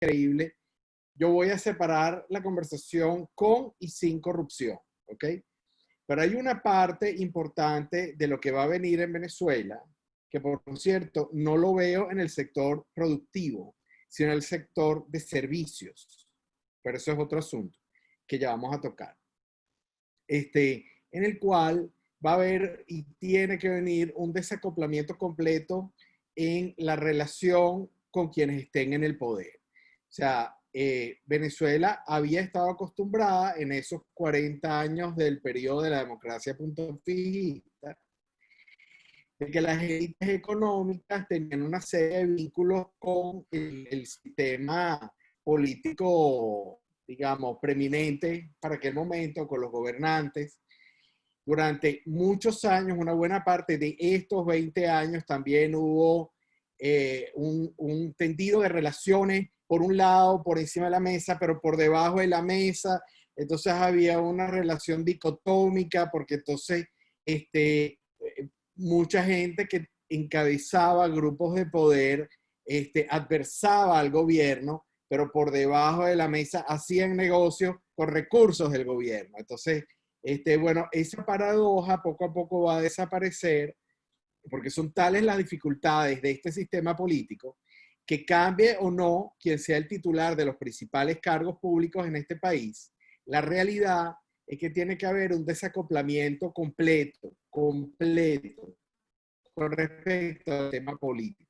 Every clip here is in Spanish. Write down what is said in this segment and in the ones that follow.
increíble, yo voy a separar la conversación con y sin corrupción, ¿ok? Pero hay una parte importante de lo que va a venir en Venezuela, que por cierto no lo veo en el sector productivo, sino en el sector de servicios. Pero eso es otro asunto que ya vamos a tocar. En el cual va a haber y tiene que venir un desacoplamiento completo en la relación con quienes estén en el poder. O sea, Venezuela había estado acostumbrada en esos 40 años del periodo de la democracia punto fijista, de que las élites económicas tenían una serie de vínculos con el sistema político, digamos, preeminente para aquel momento, con los gobernantes. Durante muchos años, una buena parte de estos 20 años, también hubo un tendido de relaciones, por un lado, por encima de la mesa, pero por debajo de la mesa. Entonces había una relación dicotómica, porque entonces mucha gente que encabezaba grupos de poder adversaba al gobierno, pero por debajo de la mesa hacían negocios con recursos del gobierno. Entonces, bueno, esa paradoja poco a poco va a desaparecer, porque son tales las dificultades de este sistema político, que cambie o no quien sea el titular de los principales cargos públicos en este país, la realidad es que tiene que haber un desacoplamiento completo con respecto al tema político.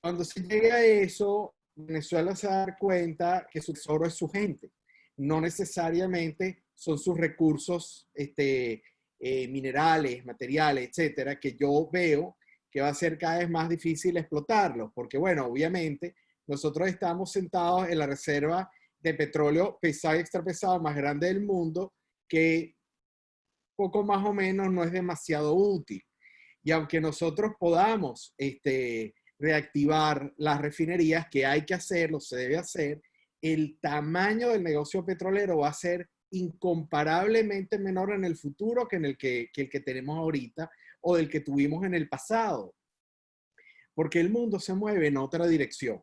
Cuando se llega a eso, Venezuela se va a dar cuenta que su tesoro es su gente, no necesariamente son sus recursos minerales, materiales, etcétera, que yo veo que va a ser cada vez más difícil explotarlos, porque bueno, obviamente nosotros estamos sentados en la reserva de petróleo pesado y extrapesado más grande del mundo, que poco más o menos no es demasiado útil. Y aunque nosotros podamos reactivar las refinerías, que hay que hacerlo, se debe hacer, el tamaño del negocio petrolero va a ser incomparablemente menor en el futuro que el que tenemos ahorita o del que tuvimos en el pasado. Porque el mundo se mueve en otra dirección.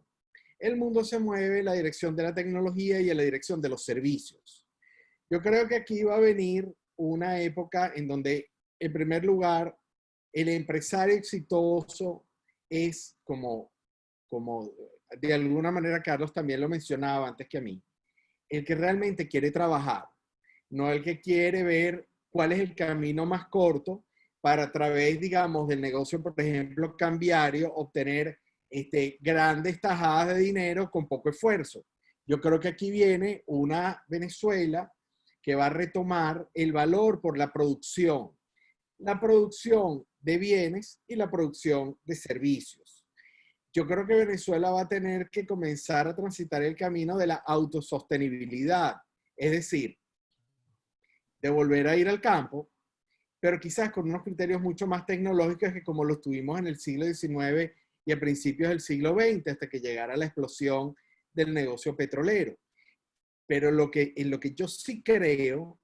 El mundo se mueve en la dirección de la tecnología y en la dirección de los servicios. Yo creo que aquí va a venir una época en donde, en primer lugar, el empresario exitoso es como de alguna manera Carlos también lo mencionaba antes que a mí, el que realmente quiere trabajar, no el que quiere ver cuál es el camino más corto para a través, digamos, del negocio, por ejemplo, cambiario, obtener grandes tajadas de dinero con poco esfuerzo. Yo creo que aquí viene una Venezuela que va a retomar el valor por la producción de bienes y la producción de servicios. Yo creo que Venezuela va a tener que comenzar a transitar el camino de la autosostenibilidad, es decir, de volver a ir al campo, pero quizás con unos criterios mucho más tecnológicos que como los tuvimos en el siglo XIX y a principios del siglo XX, hasta que llegara la explosión del negocio petrolero. Pero en lo que yo sí creo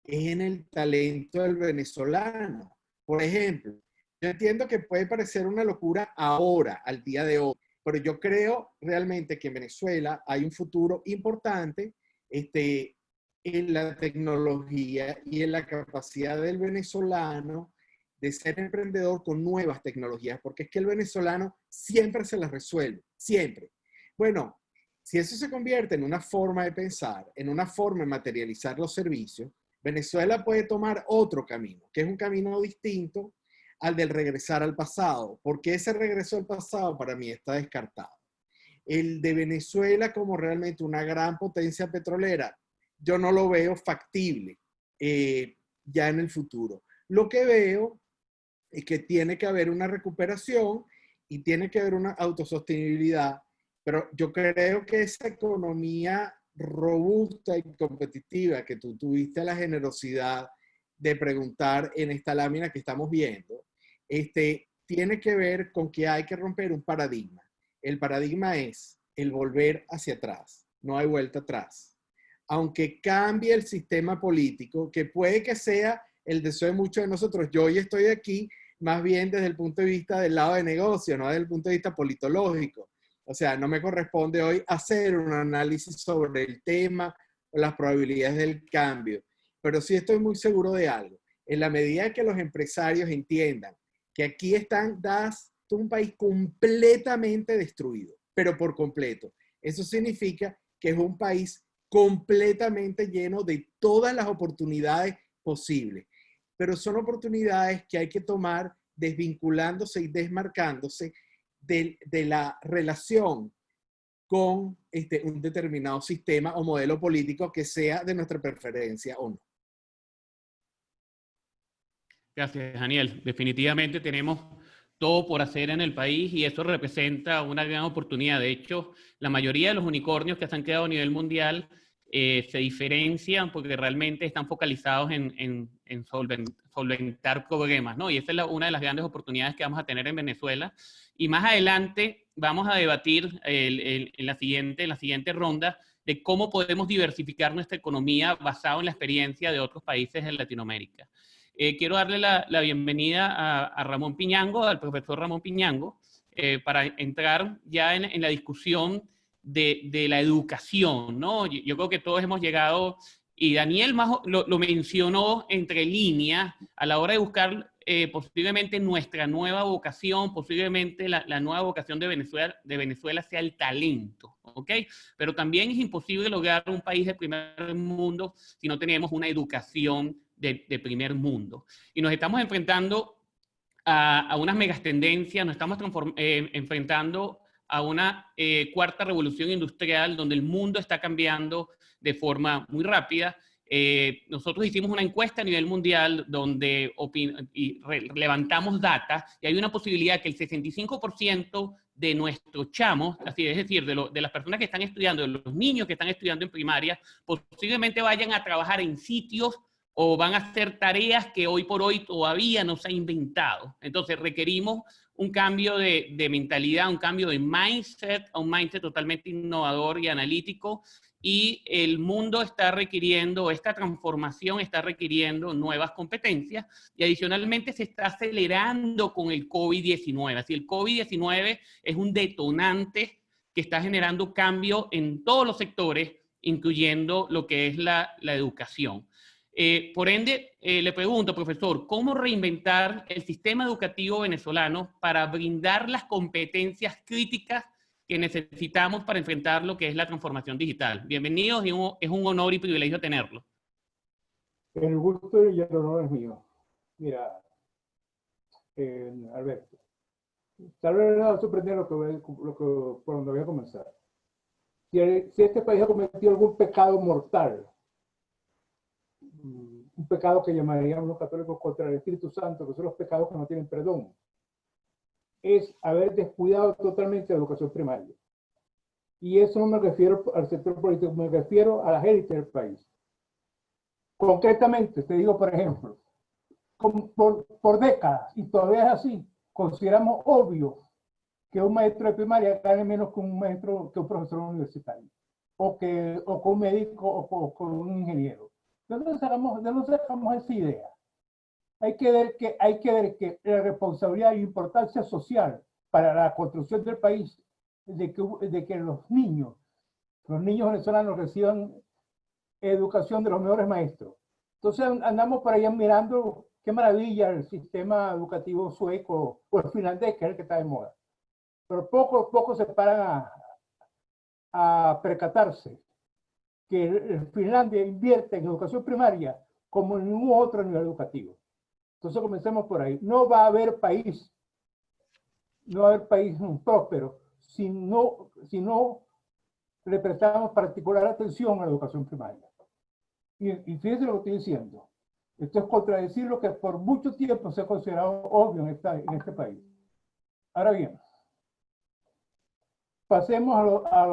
es en el talento del venezolano. Por ejemplo, yo entiendo que puede parecer una locura ahora, al día de hoy, pero yo creo realmente que en Venezuela hay un futuro importante en la tecnología y en la capacidad del venezolano de ser emprendedor con nuevas tecnologías, porque es que el venezolano siempre se las resuelve, siempre. Bueno, si eso se convierte en una forma de pensar, en una forma de materializar los servicios, Venezuela puede tomar otro camino, que es un camino distinto al del regresar al pasado, porque ese regreso al pasado para mí está descartado. El de Venezuela como realmente una gran potencia petrolera, yo no lo veo factible ya en el futuro. Lo que veo es que tiene que haber una recuperación y tiene que haber una autosostenibilidad, pero yo creo que esa economía robusta y competitiva que tú tuviste la generosidad de preguntar en esta lámina que estamos viendo, tiene que ver con que hay que romper un paradigma. El paradigma es el volver hacia atrás, no hay vuelta atrás. Aunque cambie el sistema político, que puede que sea el deseo de muchos de nosotros, yo hoy estoy aquí más bien desde el punto de vista del lado de negocio, no desde el punto de vista politológico. O sea, no me corresponde hoy hacer un análisis sobre el tema o las probabilidades del cambio, pero sí estoy muy seguro de algo. En la medida que los empresarios entiendan que aquí están dadas un país completamente destruido, pero por completo. Eso significa que es un país completamente lleno de todas las oportunidades posibles, pero son oportunidades que hay que tomar desvinculándose y desmarcándose de la relación con un determinado sistema o modelo político que sea de nuestra preferencia o no. Gracias, Daniel. Definitivamente tenemos todo por hacer en el país y eso representa una gran oportunidad. De hecho, la mayoría de los unicornios que se han quedado a nivel mundial se diferencian porque realmente están focalizados en solventar problemas, ¿no? Y esa es una de las grandes oportunidades que vamos a tener en Venezuela. Y más adelante vamos a debatir en la siguiente ronda de cómo podemos diversificar nuestra economía basado en la experiencia de otros países en Latinoamérica. Quiero darle la bienvenida a Ramón Piñango, al profesor Ramón Piñango, para entrar ya en la discusión de la educación, ¿no? Yo creo que todos hemos llegado, y Daniel más lo mencionó entre líneas, a la hora de buscar posiblemente nuestra nueva vocación, posiblemente la nueva vocación de Venezuela sea el talento, ¿ok? Pero también es imposible lograr un país de primer mundo si no tenemos una educación de primer mundo. Y nos estamos enfrentando a unas megatendencias, nos estamos enfrentando a una cuarta revolución industrial donde el mundo está cambiando de forma muy rápida. Nosotros hicimos una encuesta a nivel mundial donde levantamos data y hay una posibilidad que el 65% de nuestros chamos, así es decir, de las personas que están estudiando, de los niños que están estudiando en primaria, posiblemente vayan a trabajar en sitios o van a hacer tareas que hoy por hoy todavía no se ha inventado. Entonces requerimos un cambio de mentalidad, un cambio de mindset, un mindset totalmente innovador y analítico, y el mundo está requiriendo, esta transformación está requiriendo nuevas competencias, y adicionalmente se está acelerando con el COVID-19. Así, el COVID-19 es un detonante que está generando cambio en todos los sectores, incluyendo lo que es la educación. Por ende, le pregunto, profesor, ¿cómo reinventar el sistema educativo venezolano para brindar las competencias críticas que necesitamos para enfrentar lo que es la transformación digital? Bienvenidos, y es un honor y privilegio tenerlo. El gusto y el honor es mío. Mira, Alberto, tal vez no va a sorprender por donde voy a comenzar. Si este país ha cometido algún pecado mortal, un pecado que llamarían los católicos contra el Espíritu Santo, que son los pecados que no tienen perdón, es haber descuidado totalmente la educación primaria. Y eso no me refiero al sector político, me refiero a las élites del país. Concretamente, te digo, por ejemplo, por décadas, y todavía es así, consideramos obvio que un maestro de primaria gane menos que un profesor universitario, o con un médico, o con un ingeniero. ¿De dónde sacamos esa idea? Hay que ver que la responsabilidad y importancia social para la construcción del país de que los niños venezolanos reciban educación de los mejores maestros. Entonces andamos por allá mirando qué maravilla el sistema educativo sueco o el finlandés, que es el que está de moda. Pero poco a poco se paran a percatarse que Finlandia invierte en educación primaria como en ningún otro nivel educativo. Entonces comencemos por ahí. No va a haber país próspero si no le prestamos particular atención a la educación primaria. Y fíjense lo que estoy diciendo. Esto es contradecir lo que por mucho tiempo se ha considerado obvio en este país. Ahora bien, pasemos a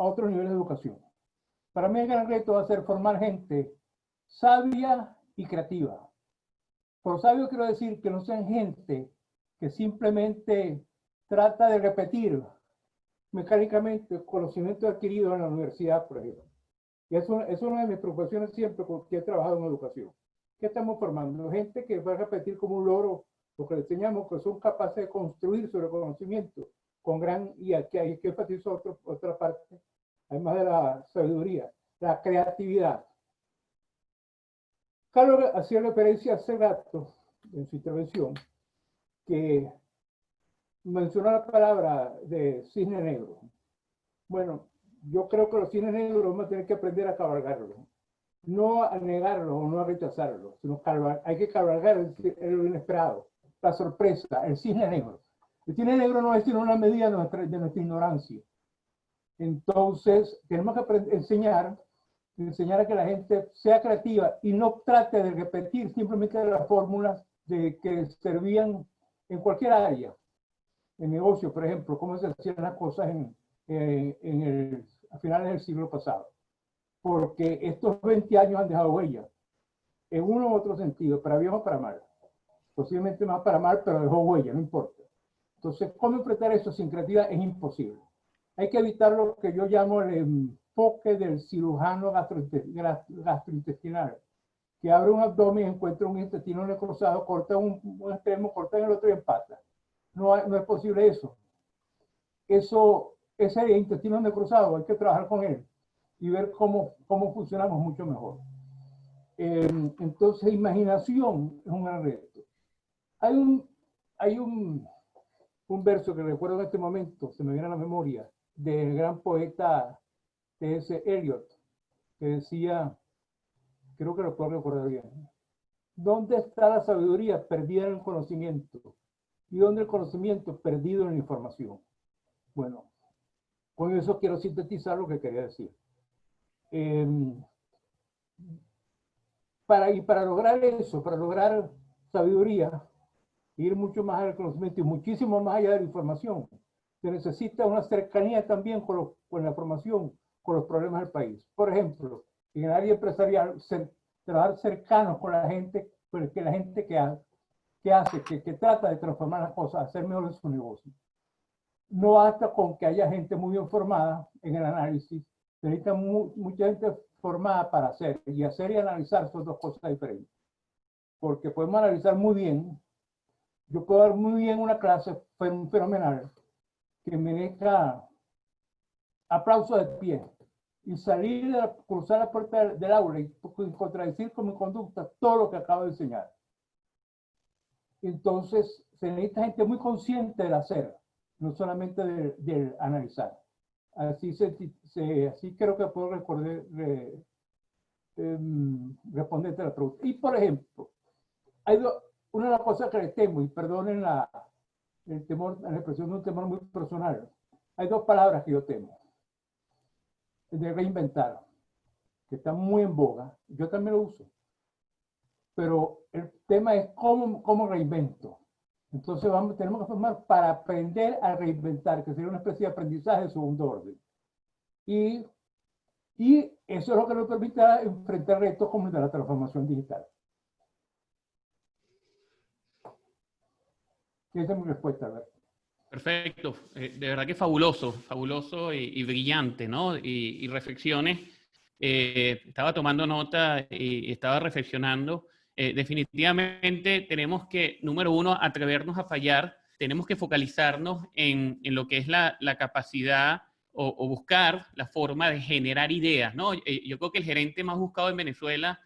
otros niveles de educación. Para mí el gran reto va a ser formar gente sabia y creativa. Por sabio quiero decir que no sean gente que simplemente trata de repetir mecánicamente el conocimiento adquirido en la universidad, por ejemplo. Y es una de mis preocupaciones siempre que he trabajado en educación. ¿Qué estamos formando? Gente que va a repetir como un loro lo que le enseñamos, que son capaces de construir sobre conocimiento y aquí hay que enfatizar otra parte, además de la sabiduría, la creatividad. Carlos hacía referencia hace rato en su intervención que mencionó la palabra de cisne negro. Bueno, yo creo que los cisnes negros vamos a tener que aprender a cabalgarlos, no a negarlos o no a rechazarlos, sino hay que cabalgar el inesperado, la sorpresa, el cisne negro. El cisne negro no es sino una medida de nuestra ignorancia. Entonces, tenemos que enseñar a que la gente sea creativa y no trate de repetir simplemente las fórmulas que servían en cualquier área. En negocio, por ejemplo, cómo se hacían las cosas a finales del siglo pasado. Porque estos 20 años han dejado huella, en uno u otro sentido, para bien o para mal. Posiblemente más para mal, pero dejó huella, no importa. Entonces, ¿cómo enfrentar eso sin creatividad? Es imposible. Hay que evitar lo que yo llamo el enfoque del cirujano gastrointestinal, que abre un abdomen, encuentra un intestino necrosado, corta un extremo, corta en el otro y empata. No es posible eso. Ese intestino necrosado hay que trabajar con él y ver cómo funcionamos mucho mejor. Entonces, imaginación es un gran reto. Hay un verso que recuerdo en este momento, se me viene a la memoria, del gran poeta T.S. Eliot, que decía, creo que lo puedo recordar bien: ¿dónde está la sabiduría perdida en el conocimiento? ¿Y dónde el conocimiento perdido en la información? Bueno, con eso quiero sintetizar lo que quería decir. Para lograr eso, para lograr sabiduría, ir mucho más al conocimiento y muchísimo más allá de la información, se necesita una cercanía también con la formación, con los problemas del país. Por ejemplo, en el área empresarial, trabajar cercanos con la gente, que trata de transformar las cosas, hacer mejor su negocio. No basta con que haya gente muy bien formada en el análisis, se necesita mucha gente formada para hacer y analizar son dos cosas diferentes. Porque podemos analizar muy bien, yo puedo dar muy bien una clase fenomenal que merezca aplauso de pie y cruzar la puerta del aula y contradecir con mi conducta todo lo que acabo de enseñar. Entonces, se necesita gente muy consciente del hacer, no solamente del analizar. Así creo que puedo responderte a la pregunta. Y, por ejemplo, una de las cosas que le temo, y perdonen el temor, la expresión de un temor muy personal, hay dos palabras que yo temo. De reinventar, que está muy en boga, yo también lo uso. Pero el tema es cómo reinvento. Entonces tenemos que formar para aprender a reinventar, que sería una especie de aprendizaje de segundo orden. Y eso es lo que nos permitirá enfrentar retos como el de la transformación digital. Esa es mi respuesta, Alberto. Perfecto. De verdad que fabuloso, fabuloso y brillante, ¿no? Y reflexiones. Estaba tomando nota y estaba reflexionando. Definitivamente tenemos que, número uno, atrevernos a fallar. Tenemos que focalizarnos en lo que es la capacidad o buscar la forma de generar ideas, ¿no? Yo creo que el gerente más buscado en Venezuela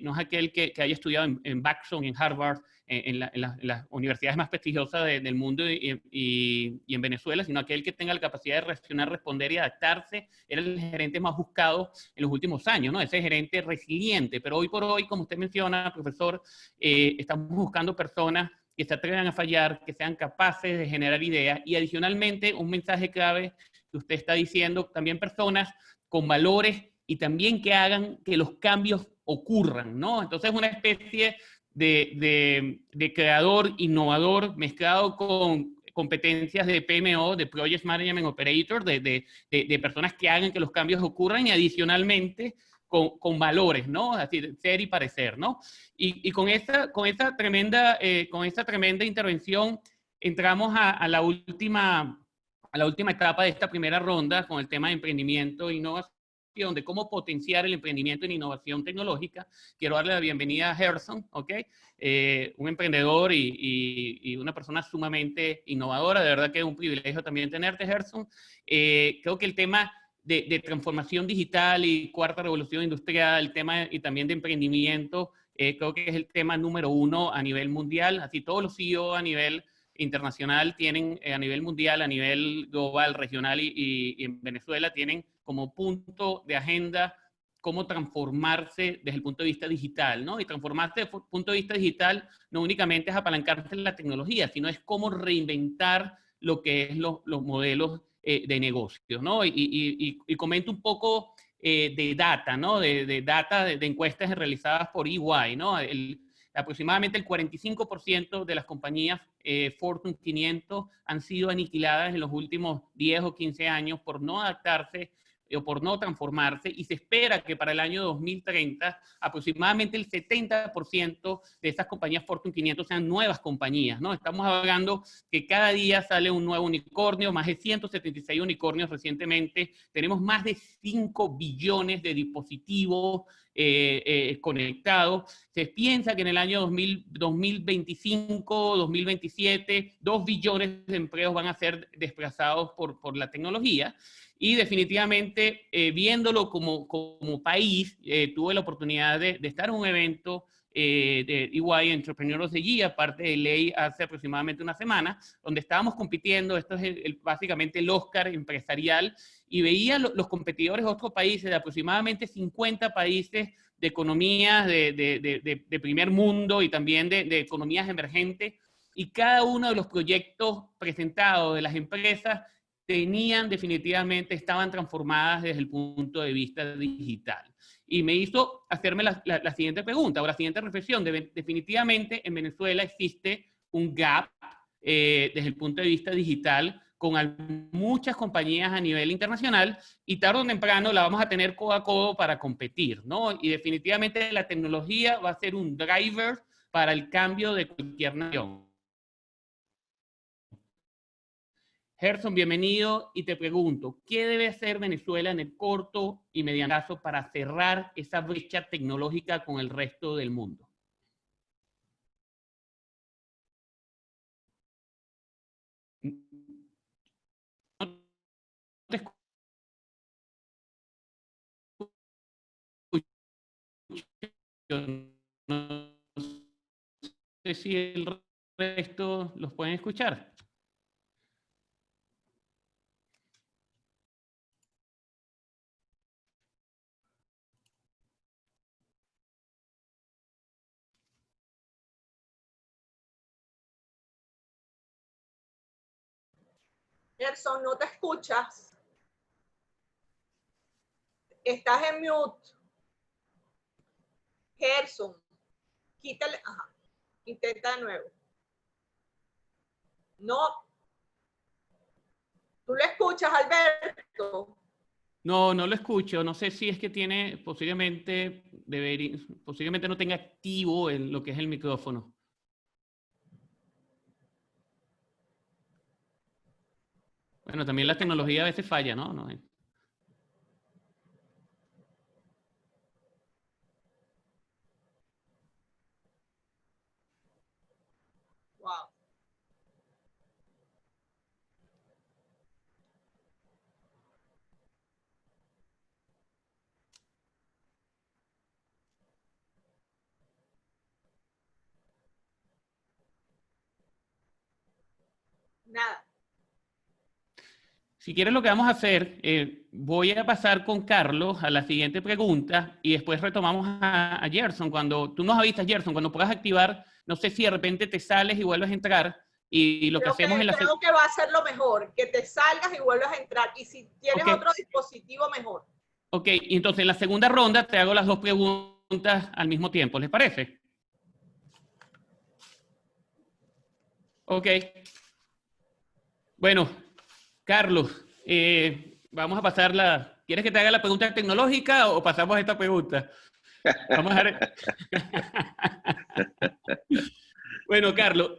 no es aquel que haya estudiado en Baxter, en Harvard, en las universidades más prestigiosas del mundo y en Venezuela, sino aquel que tenga la capacidad de reaccionar, responder y adaptarse. Era el gerente más buscado en los últimos años, ¿no? Ese gerente resiliente. Pero hoy por hoy, como usted menciona, profesor, estamos buscando personas que se atrevan a fallar, que sean capaces de generar ideas y adicionalmente un mensaje clave que usted está diciendo, también personas con valores y también que hagan que los cambios ocurran, ¿no? Entonces una especie de creador, innovador, mezclado con competencias de PMO, de Project Management Operator, de personas que hagan que los cambios ocurran y adicionalmente con valores, ¿no? Así, ser y parecer, ¿no? Y con esta tremenda intervención entramos a la última etapa de esta primera ronda con el tema de emprendimiento e innovación. de cómo potenciar el emprendimiento en innovación tecnológica. Quiero darle la bienvenida a Gerson, ¿ok? Un emprendedor y una persona sumamente innovadora. De verdad que es un privilegio también tenerte, Gerson. Creo que el tema de transformación digital y cuarta revolución industrial, el tema y también de emprendimiento, creo que es el tema número 1 a nivel mundial. Así todos los CEO a nivel internacional tienen, a nivel mundial, a nivel global, regional y en Venezuela tienen como punto de agenda cómo transformarse desde el punto de vista digital, ¿no? Y transformarse desde el punto de vista digital no únicamente es apalancarse en la tecnología, sino es cómo reinventar lo que es los modelos de negocios, ¿no? Y comento un poco de data, ¿no? De data de encuestas realizadas por EY, ¿no? Aproximadamente el 45% de las compañías Fortune 500 han sido aniquiladas en los últimos 10 o 15 años por no adaptarse o por no transformarse, y se espera que para el año 2030 aproximadamente el 70% de esas compañías Fortune 500 sean nuevas compañías, ¿no? Estamos hablando que cada día sale un nuevo unicornio, más de 176 unicornios recientemente, tenemos más de 5 billones de dispositivos conectados. Se piensa que en el año 2025, 2027, 2 billones de empleos van a ser desplazados por la tecnología. Y definitivamente, viéndolo como país, tuve la oportunidad de estar en un evento de EY Entrepreneurs of the Year, aparte de ley, hace aproximadamente una semana, donde estábamos compitiendo. Esto es básicamente el Oscar empresarial, y veía los competidores de otros países, de aproximadamente 50 países de economías de primer mundo y también de economías emergentes, y cada uno de los proyectos presentados de las empresas estaban transformadas desde el punto de vista digital. Y me hizo hacerme la siguiente pregunta, o la siguiente reflexión. Definitivamente en Venezuela existe un gap desde el punto de vista digital con muchas compañías a nivel internacional, y tarde o temprano la vamos a tener codo a codo para competir, ¿no? Y definitivamente la tecnología va a ser un driver para el cambio de cualquier nación. Gerson, bienvenido, y te pregunto, ¿qué debe hacer Venezuela en el corto y mediano plazo para cerrar esa brecha tecnológica con el resto del mundo? No te escucho, no sé si el resto los pueden escuchar. Gerson, no te escuchas. Estás en mute. Gerson, quítale. Ajá. Intenta de nuevo. No. ¿Tú lo escuchas, Alberto? No, no lo escucho. No sé si es que tiene, posiblemente no tenga activo lo que es el micrófono. Bueno, también la tecnología a veces falla, ¿no? Wow. Nada. Si quieres, lo que vamos a hacer, voy a pasar con Carlos a la siguiente pregunta y después retomamos a Gerson. Cuando tú nos avisas, Gerson, cuando puedas activar, no sé si de repente te sales y vuelves a entrar, y lo que hacemos en la... Creo que va a ser lo mejor, que te salgas y vuelvas a entrar. Y si tienes otro dispositivo, mejor. Ok, y entonces en la segunda ronda te hago las 2 preguntas al mismo tiempo, ¿les parece? Ok. Bueno, Carlos, vamos a pasar ¿Quieres que te haga la pregunta tecnológica o pasamos a esta pregunta? Vamos a ver. Bueno, Carlos,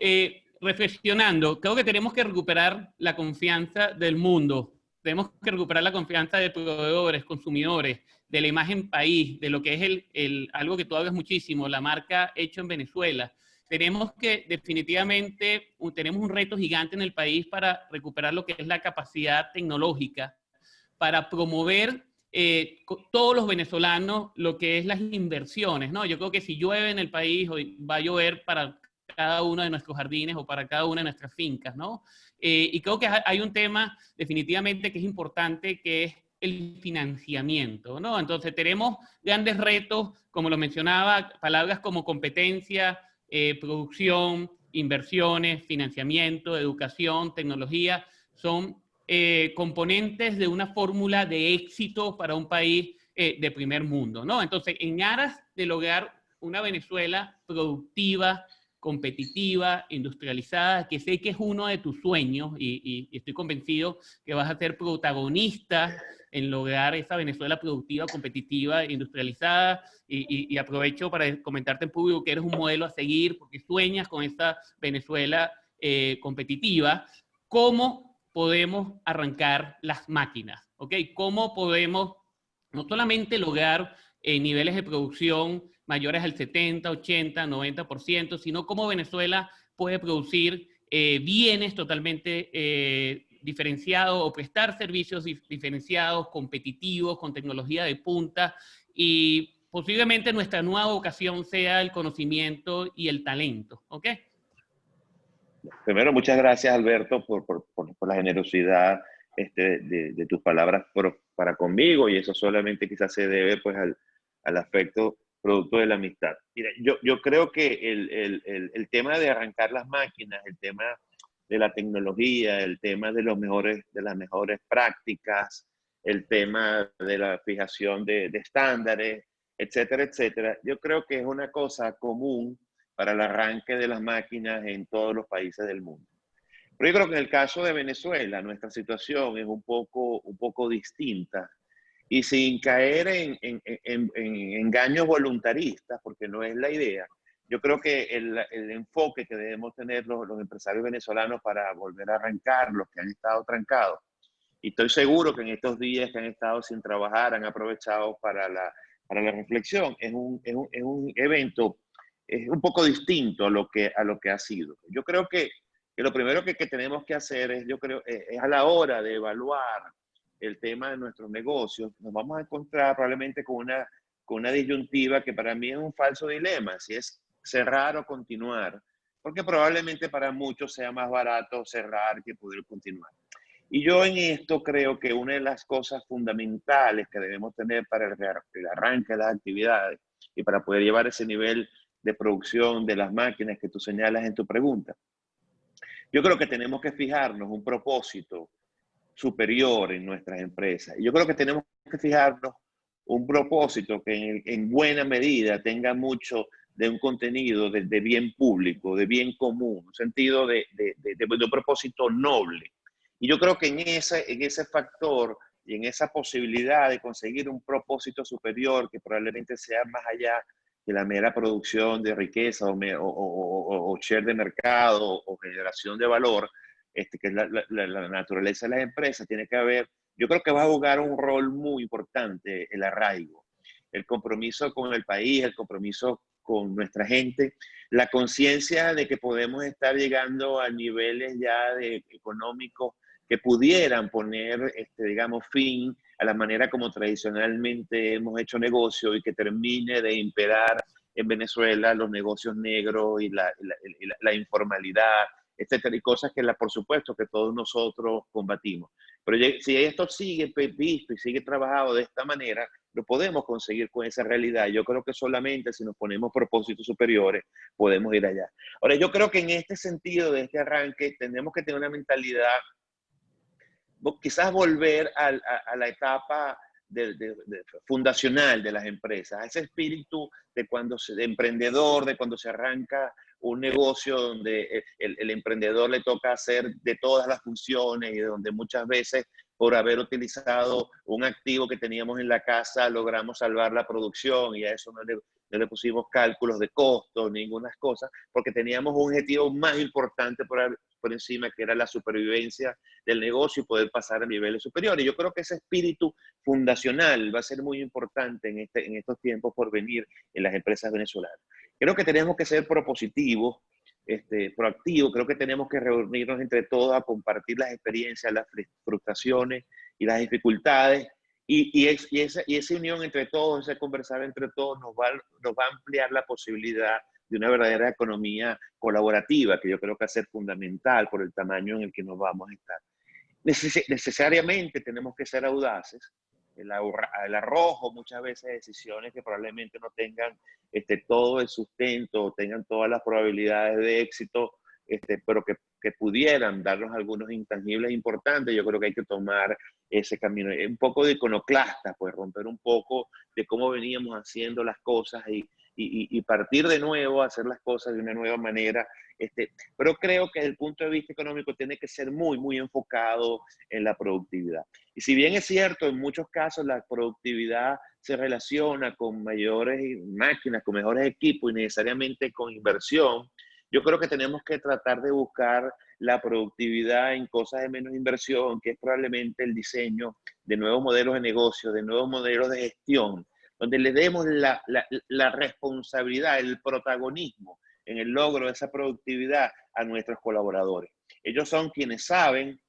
reflexionando, creo que tenemos que recuperar la confianza del mundo tenemos que recuperar la confianza de proveedores, consumidores, de la imagen país, de lo que es algo que tú hablas muchísimo, la marca hecho en Venezuela. Tenemos que definitivamente, tenemos un reto gigante en el país para recuperar lo que es la capacidad tecnológica, para promover todos los venezolanos lo que es las inversiones, ¿no? Yo creo que si llueve en el país, hoy va a llover para cada uno de nuestros jardines o para cada una de nuestras fincas, ¿no? Y creo que hay un tema definitivamente que es importante, que es el financiamiento, ¿no? Entonces tenemos grandes retos, como lo mencionaba, palabras como competencia, producción, inversiones, financiamiento, educación, tecnología, son componentes de una fórmula de éxito para un país de primer mundo, ¿no? Entonces, en aras de lograr una Venezuela productiva, competitiva, industrializada, que sé que es uno de tus sueños y estoy convencido que vas a ser protagonista en lograr esa Venezuela productiva, competitiva, industrializada, y aprovecho para comentarte en público que eres un modelo a seguir porque sueñas con esa Venezuela competitiva. ¿Cómo podemos arrancar las máquinas? ¿Ok? ¿Cómo podemos no solamente lograr niveles de producción mayores al 70, 80, 90%, sino cómo Venezuela puede producir bienes totalmente diferenciados o prestar servicios diferenciados, competitivos, con tecnología de punta, y posiblemente nuestra nueva vocación sea el conocimiento y el talento, ¿ok? Primero, muchas gracias, Alberto, por la generosidad de tus palabras para conmigo, y eso solamente quizás se debe pues al afecto producto de la amistad. Mira, yo creo que el tema de arrancar las máquinas, el tema de la tecnología, el tema de las mejores prácticas, el tema de la fijación de estándares, etcétera, etcétera, yo creo que es una cosa común para el arranque de las máquinas en todos los países del mundo. Pero yo creo que en el caso de Venezuela, nuestra situación es un poco distinta, y sin caer en engaños voluntaristas, porque no es la idea. Yo creo que el enfoque que debemos tener los empresarios venezolanos para volver a arrancar, los que han estado trancados, y estoy seguro que en estos días que han estado sin trabajar han aprovechado para la reflexión, es un evento es un poco distinto a lo que ha sido. Yo creo que lo primero que tenemos que hacer es a la hora de evaluar el tema de nuestros negocios, nos vamos a encontrar probablemente con una disyuntiva que para mí es un falso dilema, si es cerrar o continuar, porque probablemente para muchos sea más barato cerrar que poder continuar. Y yo en esto creo que una de las cosas fundamentales que debemos tener para el arranque de las actividades y para poder llevar ese nivel de producción de las máquinas que tú señalas en tu pregunta, yo creo que tenemos que fijarnos un propósito superior en nuestras empresas. Y yo creo que tenemos que fijarnos un propósito que en buena medida tenga mucho de un contenido de bien público, de bien común, un sentido de un propósito noble. Y yo creo que en ese factor y en esa posibilidad de conseguir un propósito superior que probablemente sea más allá de la mera producción de riqueza o share de mercado o generación de valor, que es la naturaleza de las empresas, tiene que haber, yo creo que va a jugar un rol muy importante el arraigo, el compromiso con el país, el compromiso con nuestra gente, la conciencia de que podemos estar llegando a niveles ya económicos que pudieran poner, digamos, fin a la manera como tradicionalmente hemos hecho negocio y que termine de imperar en Venezuela los negocios negros y la informalidad, etcétera, y cosas que por supuesto que todos nosotros combatimos. Pero si esto sigue visto y sigue trabajado de esta manera, lo podemos conseguir con esa realidad. Yo creo que solamente si nos ponemos propósitos superiores podemos ir allá. Ahora, yo creo que en este sentido, de este arranque, tenemos que tener una mentalidad, quizás volver a la etapa fundacional de las empresas, a ese espíritu de emprendedor, de cuando se arranca un negocio donde el emprendedor le toca hacer de todas las funciones y donde muchas veces por haber utilizado un activo que teníamos en la casa logramos salvar la producción y a eso no no le pusimos cálculos de costos, ninguna cosa, porque teníamos un objetivo más importante por encima, que era la supervivencia del negocio y poder pasar a niveles superiores. Yo creo que ese espíritu fundacional va a ser muy importante en estos tiempos por venir en las empresas venezolanas. Creo que tenemos que ser propositivos, proactivos. Creo que tenemos que reunirnos entre todos a compartir las experiencias, las frustraciones y las dificultades. Y esa unión entre todos, ese conversar entre todos nos va a ampliar la posibilidad de una verdadera economía colaborativa, que yo creo que va a ser fundamental por el tamaño en el que nos vamos a estar. Necesariamente tenemos que ser audaces. El arrojo muchas veces de decisiones que probablemente no tengan todo el sustento, o tengan todas las probabilidades de éxito, pero que pudieran darnos algunos intangibles importantes. Yo creo que hay que tomar ese camino, un poco de iconoclasta, pues romper un poco de cómo veníamos haciendo las cosas y partir de nuevo a hacer las cosas de una nueva manera. Pero creo que desde el punto de vista económico tiene que ser muy, muy enfocado en la productividad. Y si bien es cierto, en muchos casos la productividad se relaciona con mayores máquinas, con mejores equipos y necesariamente con inversión, yo creo que tenemos que tratar de buscar la productividad en cosas de menos inversión, que es probablemente el diseño de nuevos modelos de negocio, de nuevos modelos de gestión, donde le demos la responsabilidad, el protagonismo en el logro de esa productividad a nuestros colaboradores. Ellos son quienes saben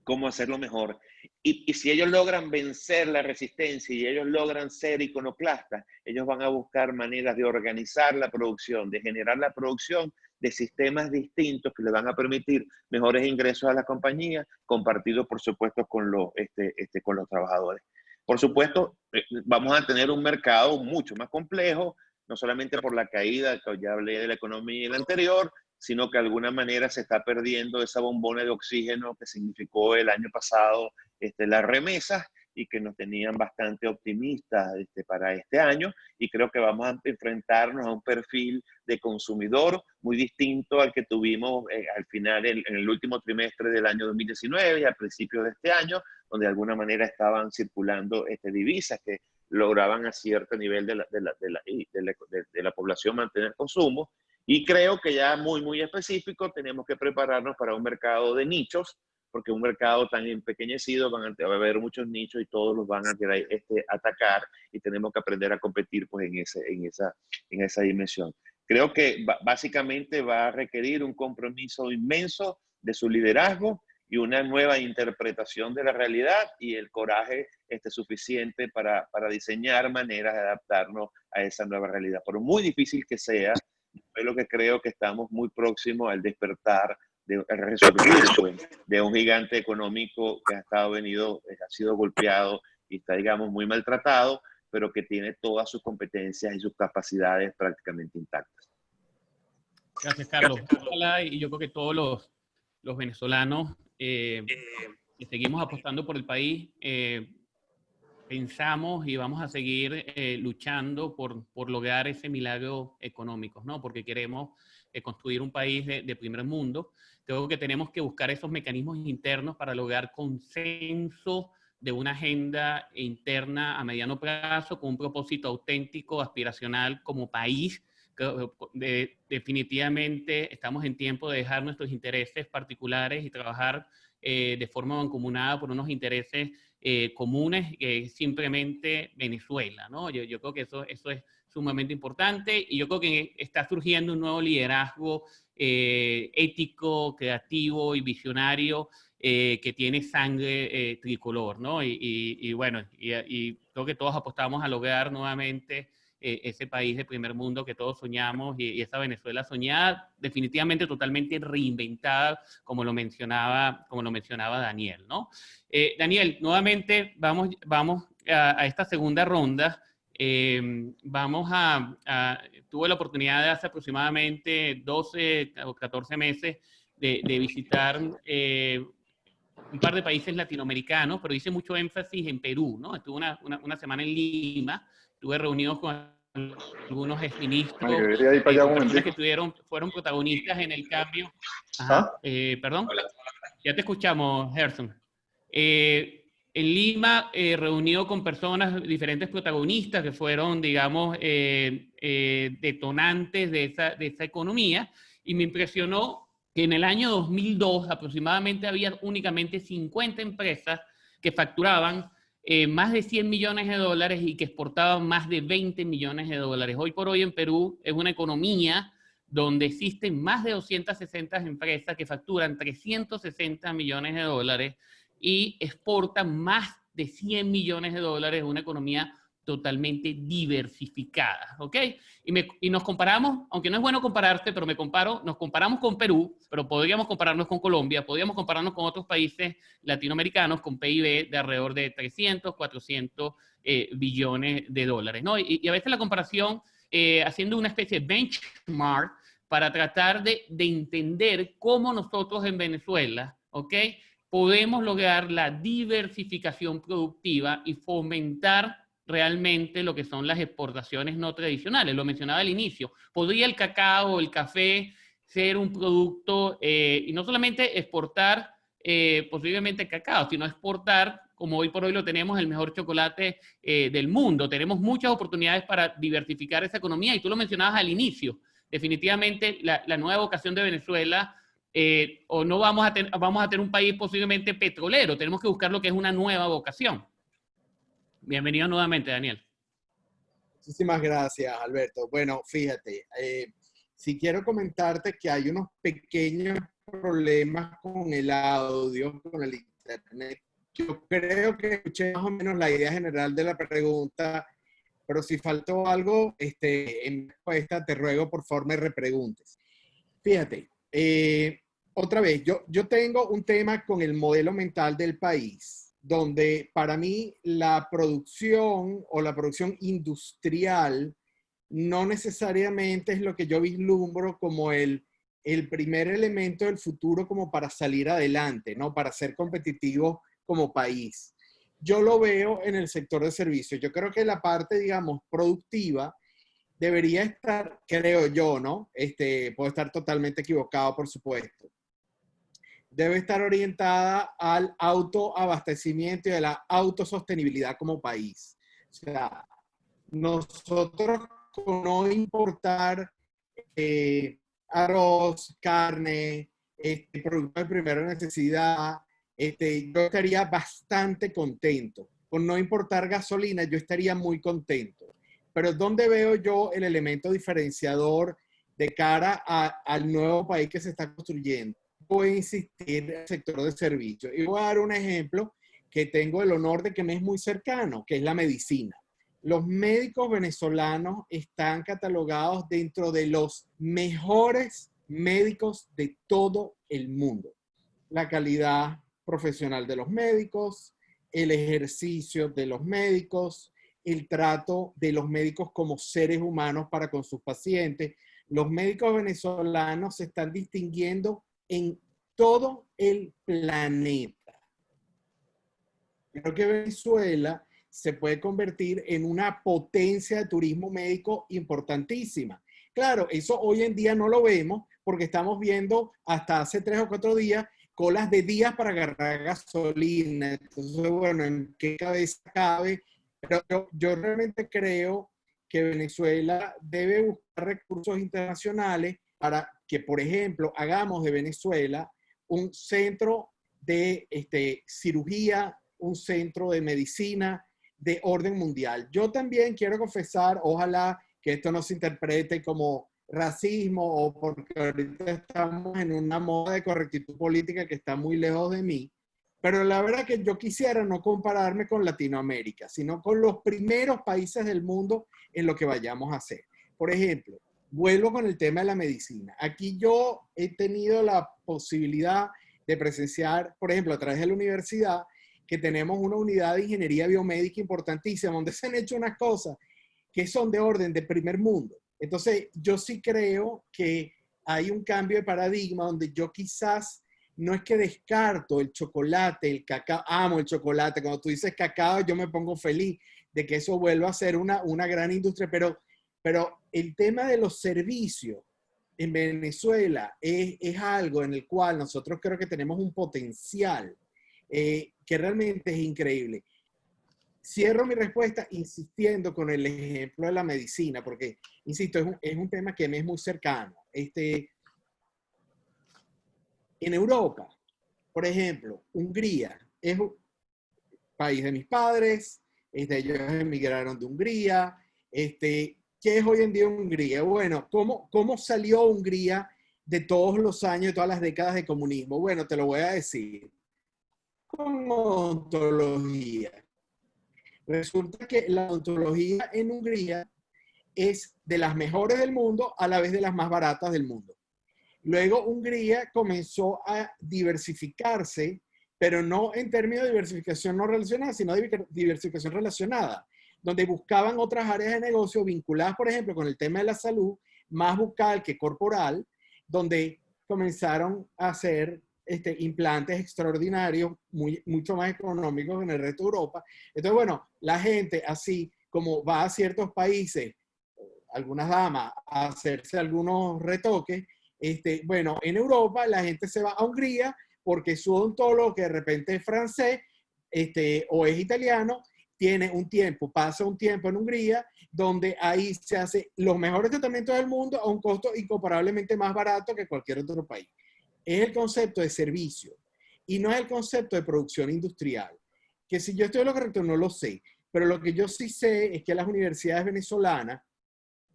cómo hacerlo mejor. Y si ellos logran vencer la resistencia y ellos logran ser iconoclastas, ellos van a buscar maneras de organizar la producción, de generar la producción de sistemas distintos que le van a permitir mejores ingresos a la compañía, compartidos, por supuesto, con los trabajadores. Por supuesto, vamos a tener un mercado mucho más complejo, no solamente por la caída, que ya hablé de la economía en el anterior, sino que de alguna manera se está perdiendo esa bombona de oxígeno que significó el año pasado las remesas y que nos tenían bastante optimistas para este año, y creo que vamos a enfrentarnos a un perfil de consumidor muy distinto al que tuvimos al final, en el último trimestre del año 2019 y al principio de este año, donde de alguna manera estaban circulando divisas que lograban a cierto nivel de la población mantener consumo. Y creo que ya muy, muy específico tenemos que prepararnos para un mercado de nichos, porque un mercado tan empequeñecido va a haber muchos nichos y todos los van a querer atacar, y tenemos que aprender a competir pues, en esa dimensión. Creo que básicamente va a requerir un compromiso inmenso de su liderazgo y una nueva interpretación de la realidad y el coraje suficiente para diseñar maneras de adaptarnos a esa nueva realidad. Por muy difícil que sea, es lo que creo que estamos muy próximos al despertar, al resurgir de un gigante económico que ha sido golpeado y está, digamos, muy maltratado, pero que tiene todas sus competencias y sus capacidades prácticamente intactas. Gracias, Carlos. Ojalá, y yo creo que todos los venezolanos que seguimos apostando por el país, pensamos y vamos a seguir luchando por lograr ese milagro económico, ¿no? Porque queremos construir un país de primer mundo. Creo que tenemos que buscar esos mecanismos internos para lograr consenso de una agenda interna a mediano plazo con un propósito auténtico, aspiracional como país. Definitivamente estamos en tiempo de dejar nuestros intereses particulares y trabajar de forma mancomunada por unos intereses comunes, que es simplemente Venezuela, ¿no? Yo creo que eso es sumamente importante, y yo creo que está surgiendo un nuevo liderazgo ético, creativo y visionario que tiene sangre tricolor, ¿no? Y bueno, y creo que todos apostamos a lograr nuevamente ese país de primer mundo que todos soñamos, y esa Venezuela soñada, definitivamente totalmente reinventada, como lo mencionaba Daniel, ¿no? Daniel, nuevamente vamos a esta segunda ronda. Tuve la oportunidad de hace aproximadamente 12 o 14 meses de visitar un par de países latinoamericanos, pero hice mucho énfasis en Perú, ¿no? Estuve una semana en Lima, estuve reunido con algunos exministros, personas que fueron protagonistas en el cambio. Ajá, perdón, ya te escuchamos, Gerson. en Lima, reunido con personas, diferentes protagonistas que fueron, digamos, detonantes de esa economía, y me impresionó que en el año 2002 aproximadamente había únicamente 50 empresas que facturaban más de 100 millones de dólares y que exportaban más de 20 millones de dólares. Hoy por hoy en Perú es una economía donde existen más de 260 empresas que facturan 360 millones de dólares y exportan más de 100 millones de dólares, una economía totalmente diversificada, ¿ok? Y nos comparamos, aunque no es bueno compararse, pero nos comparamos con Perú, pero podríamos compararnos con Colombia, podríamos compararnos con otros países latinoamericanos con PIB de alrededor de 300, 400 billones de dólares, ¿no? Y a veces la comparación, haciendo una especie de benchmark para tratar de entender cómo nosotros en Venezuela, ¿ok?, podemos lograr la diversificación productiva y fomentar realmente lo que son las exportaciones no tradicionales. Lo mencionaba al inicio. ¿Podría el cacao o el café ser un producto, y no solamente exportar posiblemente cacao, sino exportar, como hoy por hoy lo tenemos, el mejor chocolate del mundo? Tenemos muchas oportunidades para diversificar esa economía, y tú lo mencionabas al inicio. Definitivamente la nueva vocación de Venezuela, o no vamos a tener un país posiblemente petrolero, tenemos que buscar lo que es una nueva vocación. Bienvenido nuevamente, Daniel. Muchísimas gracias, Alberto. Bueno, fíjate, si quiero comentarte que hay unos pequeños problemas con el audio, con el internet. Yo creo que escuché más o menos la idea general de la pregunta, pero si faltó algo en respuesta, te ruego por favor me repreguntes. Fíjate, otra vez, yo tengo un tema con el modelo mental del país, donde para mí la producción o la producción industrial no necesariamente es lo que yo vislumbro como el primer elemento del futuro como para salir adelante, ¿no? Para ser competitivo como país. Yo lo veo en el sector de servicios. Yo creo que la parte, digamos, productiva debería estar, creo yo, ¿no? Puedo estar totalmente equivocado, por supuesto. Debe estar orientada al autoabastecimiento y a la autosostenibilidad como país. O sea, nosotros con no importar arroz, carne, productos de primera necesidad, yo estaría bastante contento. Con no importar gasolina, yo estaría muy contento. Pero ¿dónde veo yo el elemento diferenciador de cara al nuevo país que se está construyendo? Voy a insistir en el sector de servicios. Y voy a dar un ejemplo que tengo el honor de que me es muy cercano, que es la medicina. Los médicos venezolanos están catalogados dentro de los mejores médicos de todo el mundo. La calidad profesional de los médicos, el ejercicio de los médicos, el trato de los médicos como seres humanos para con sus pacientes. Los médicos venezolanos se están distinguiendo en todo el planeta. Creo que Venezuela se puede convertir en una potencia de turismo médico importantísima. Claro, eso hoy en día no lo vemos porque estamos viendo hasta hace 3 o 4 días colas de días para agarrar gasolina. Entonces, bueno, ¿en qué cabeza cabe? Pero yo realmente creo que Venezuela debe buscar recursos internacionales para que, por ejemplo, hagamos de Venezuela un centro de cirugía, un centro de medicina de orden mundial. Yo también quiero confesar, ojalá que esto no se interprete como racismo o porque ahorita estamos en una moda de correctitud política que está muy lejos de mí, pero la verdad que yo quisiera no compararme con Latinoamérica, sino con los primeros países del mundo en lo que vayamos a hacer. Por ejemplo, vuelvo con el tema de la medicina. Aquí yo he tenido la posibilidad de presenciar, por ejemplo, a través de la universidad, que tenemos una unidad de ingeniería biomédica importantísima, donde se han hecho unas cosas que son de orden de primer mundo. Entonces, yo sí creo que hay un cambio de paradigma donde yo quizás no es que descarto el chocolate, el cacao, amo el chocolate. Cuando tú dices cacao, yo me pongo feliz de que eso vuelva a ser una gran industria, pero el tema de los servicios en Venezuela es algo en el cual nosotros creo que tenemos un potencial que que realmente es increíble. Cierro mi respuesta insistiendo con el ejemplo de la medicina, porque, insisto, es un tema que me es muy cercano. En Europa, por ejemplo, Hungría es un país de mis padres, ellos emigraron de Hungría. ¿Qué es hoy en día Hungría? Bueno, ¿cómo salió Hungría de todos los años, de todas las décadas de comunismo? Bueno, te lo voy a decir. Con ontología. Resulta que la odontología en Hungría es de las mejores del mundo, a la vez de las más baratas del mundo. Luego Hungría comenzó a diversificarse, pero no en términos de diversificación no relacionada, sino de diversificación relacionada, donde buscaban otras áreas de negocio vinculadas, por ejemplo, con el tema de la salud, más bucal que corporal, donde comenzaron a hacer implantes extraordinarios, mucho más económicos que en el resto de Europa. Entonces, bueno, la gente, así como va a ciertos países, algunas damas, a hacerse algunos retoques, bueno, en Europa la gente se va a Hungría porque su odontólogo, que de repente es francés o es italiano, tiene un tiempo, pasa un tiempo en Hungría, donde ahí se hace los mejores tratamientos del mundo a un costo incomparablemente más barato que cualquier otro país. Es el concepto de servicio y no es el concepto de producción industrial. Que si yo estoy en lo correcto no lo sé, pero lo que yo sí sé es que las universidades venezolanas,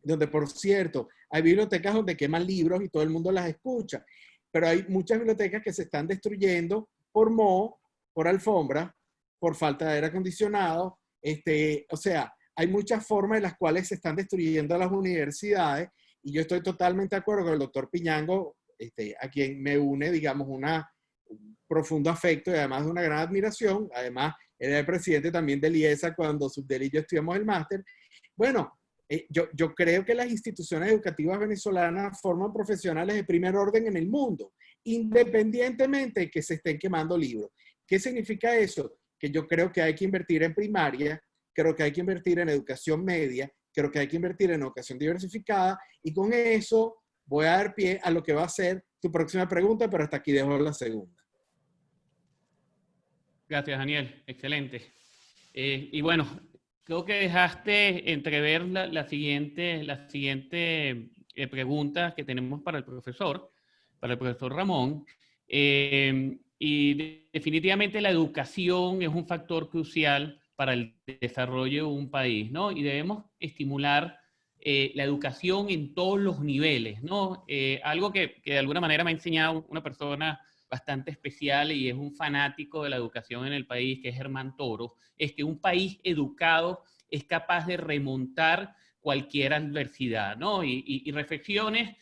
donde por cierto hay bibliotecas donde queman libros y todo el mundo las escucha, pero hay muchas bibliotecas que se están destruyendo por moho, por alfombra, por falta de aire acondicionado. O sea, hay muchas formas en las cuales se están destruyendo las universidades y yo estoy totalmente de acuerdo con el doctor Piñango, a quien me une, digamos, un profundo afecto y además de una gran admiración. Además, era el presidente también del IESA cuando Subdel y yo estudiamos el máster. Bueno, yo creo que las instituciones educativas venezolanas forman profesionales de primer orden en el mundo, independientemente de que se estén quemando libros. ¿Qué significa eso? Que yo creo que hay que invertir en primaria, creo que hay que invertir en educación media, creo que hay que invertir en educación diversificada, y con eso voy a dar pie a lo que va a ser tu próxima pregunta, pero hasta aquí dejo la segunda. Gracias, Daniel. Excelente. Y bueno, creo que dejaste entrever la siguiente pregunta que tenemos para el profesor Ramón. Y definitivamente la educación es un factor crucial para el desarrollo de un país, ¿no? Y debemos estimular la educación en todos los niveles, ¿no? Algo que de alguna manera me ha enseñado una persona bastante especial y es un fanático de la educación en el país, que es Germán Toro, es que un país educado es capaz de remontar cualquier adversidad, ¿no? Y reflexiones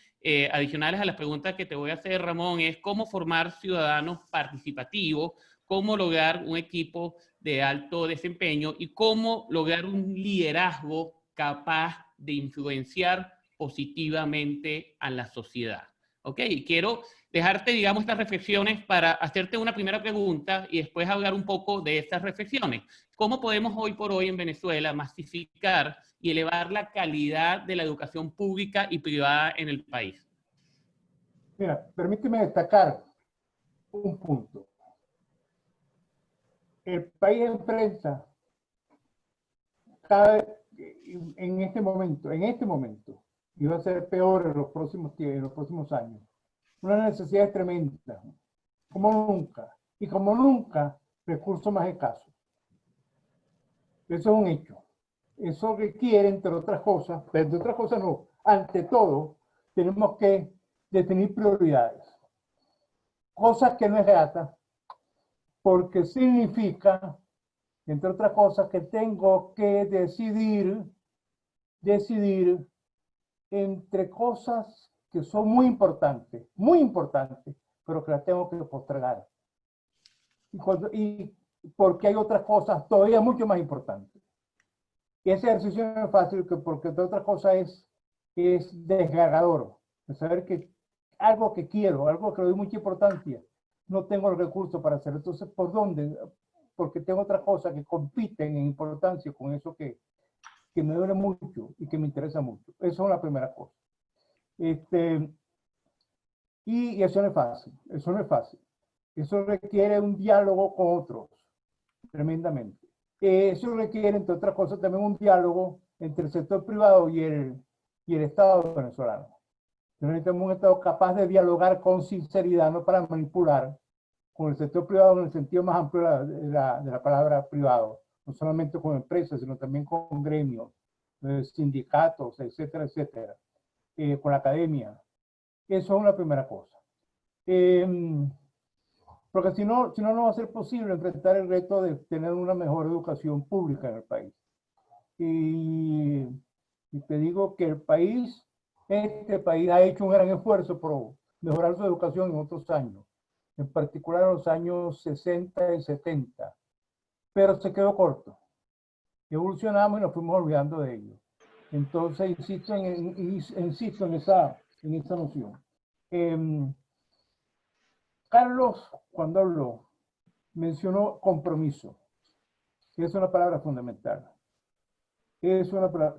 adicionales a las preguntas que te voy a hacer, Ramón, es cómo formar ciudadanos participativos, cómo lograr un equipo de alto desempeño y cómo lograr un liderazgo capaz de influenciar positivamente a la sociedad. ¿Ok? Quiero dejarte, digamos, estas reflexiones para hacerte una primera pregunta y después hablar un poco de estas reflexiones. ¿Cómo podemos hoy por hoy en Venezuela masificar y elevar la calidad de la educación pública y privada en el país? Mira, permíteme destacar un punto. El país enfrenta en este momento, y va a ser peor en los próximos años, una necesidad tremenda, como nunca, recursos más escasos. Eso es un hecho. Eso requiere, entre otras cosas, pero entre otras cosas no, ante todo, tenemos que definir prioridades. Cosas que no es grata, porque significa, entre otras cosas, que tengo que decidir entre cosas que son muy importantes, pero que las tengo que postergar. Y porque hay otras cosas todavía mucho más importantes. Y ese ejercicio no es fácil porque entre otras cosas es desgarrador. De saber que algo que quiero, algo que le doy mucha importancia, no tengo el recurso para hacerlo. Entonces, ¿por dónde? Porque tengo otras cosas que compiten en importancia con eso que me duele mucho y que me interesa mucho. Eso es la primera cosa. Y eso no es fácil, eso no es fácil. Eso requiere un diálogo con otros. tremendamente. Eso requiere, entre otras cosas, también un diálogo entre el sector privado y el Estado venezolano. Necesitamos un Estado capaz de dialogar con sinceridad, no para manipular, con el sector privado en el sentido más amplio de la palabra privado, no solamente con empresas, sino también con gremios, sindicatos, etcétera, etcétera, con la academia. Eso es una primera cosa. Porque si no, no va a ser posible enfrentar el reto de tener una mejor educación pública en el país. Y te digo que este país ha hecho un gran esfuerzo por mejorar su educación en otros años, en particular en los años 60 y 70, pero se quedó corto. Evolucionamos y nos fuimos olvidando de ello. Entonces, insisto en esa noción. Carlos, cuando habló, mencionó compromiso. Es una palabra fundamental.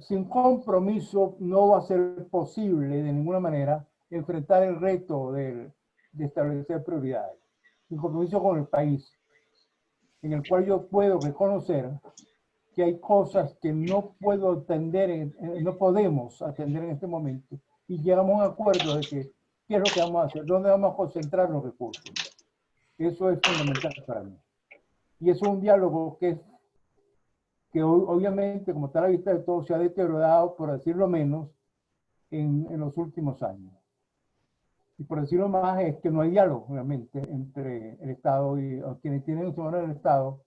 Sin compromiso no va a ser posible de ninguna manera enfrentar el reto de establecer prioridades. Sin compromiso con el país, en el cual yo puedo reconocer que hay cosas que no puedo atender, no podemos atender en este momento, y llegamos a un acuerdo de que qué es lo que vamos a hacer, dónde vamos a concentrar los recursos. Eso es fundamental para mí. Y eso es un diálogo que obviamente, como está a la vista de todos, se ha deteriorado, por decirlo menos, en los últimos años. Y por decirlo más, es que no hay diálogo, obviamente, entre el Estado y quienes tienen su mano en el Estado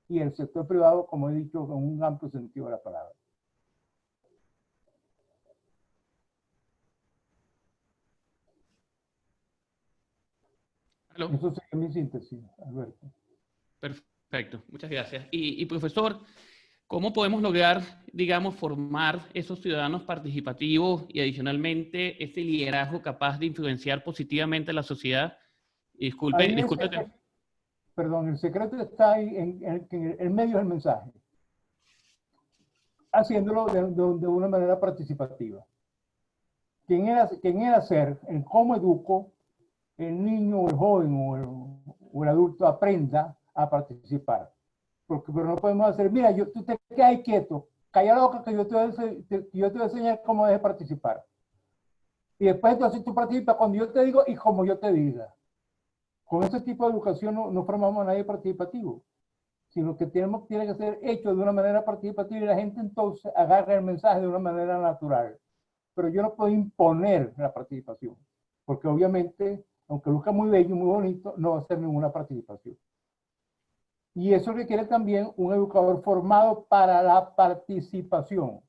y el sector privado, como he dicho, con un amplio sentido de la palabra. ¿Aló? Eso sería mi síntesis, Alberto. Perfecto, muchas gracias. Y profesor, ¿cómo podemos lograr, digamos, formar esos ciudadanos participativos y adicionalmente ese liderazgo capaz de influenciar positivamente a la sociedad? Disculpe. Perdón, el secreto está ahí en el medio del mensaje, haciéndolo de una manera participativa. ¿Quién era ser? En cómo educo el niño, el joven o el adulto aprenda a participar. Pero no podemos hacer, mira, tú te quedas ahí quieto, calla la boca que yo te voy a enseñar cómo debes participar. Y después entonces tú participas cuando yo te digo y como yo te diga. Con ese tipo de educación no formamos a nadie participativo, sino que tiene que ser hecho de una manera participativa y la gente entonces agarra el mensaje de una manera natural. Pero yo no puedo imponer la participación, porque obviamente, aunque luzca muy bello y muy bonito, no va a ser ninguna participación. Y eso requiere también un educador formado para la participación.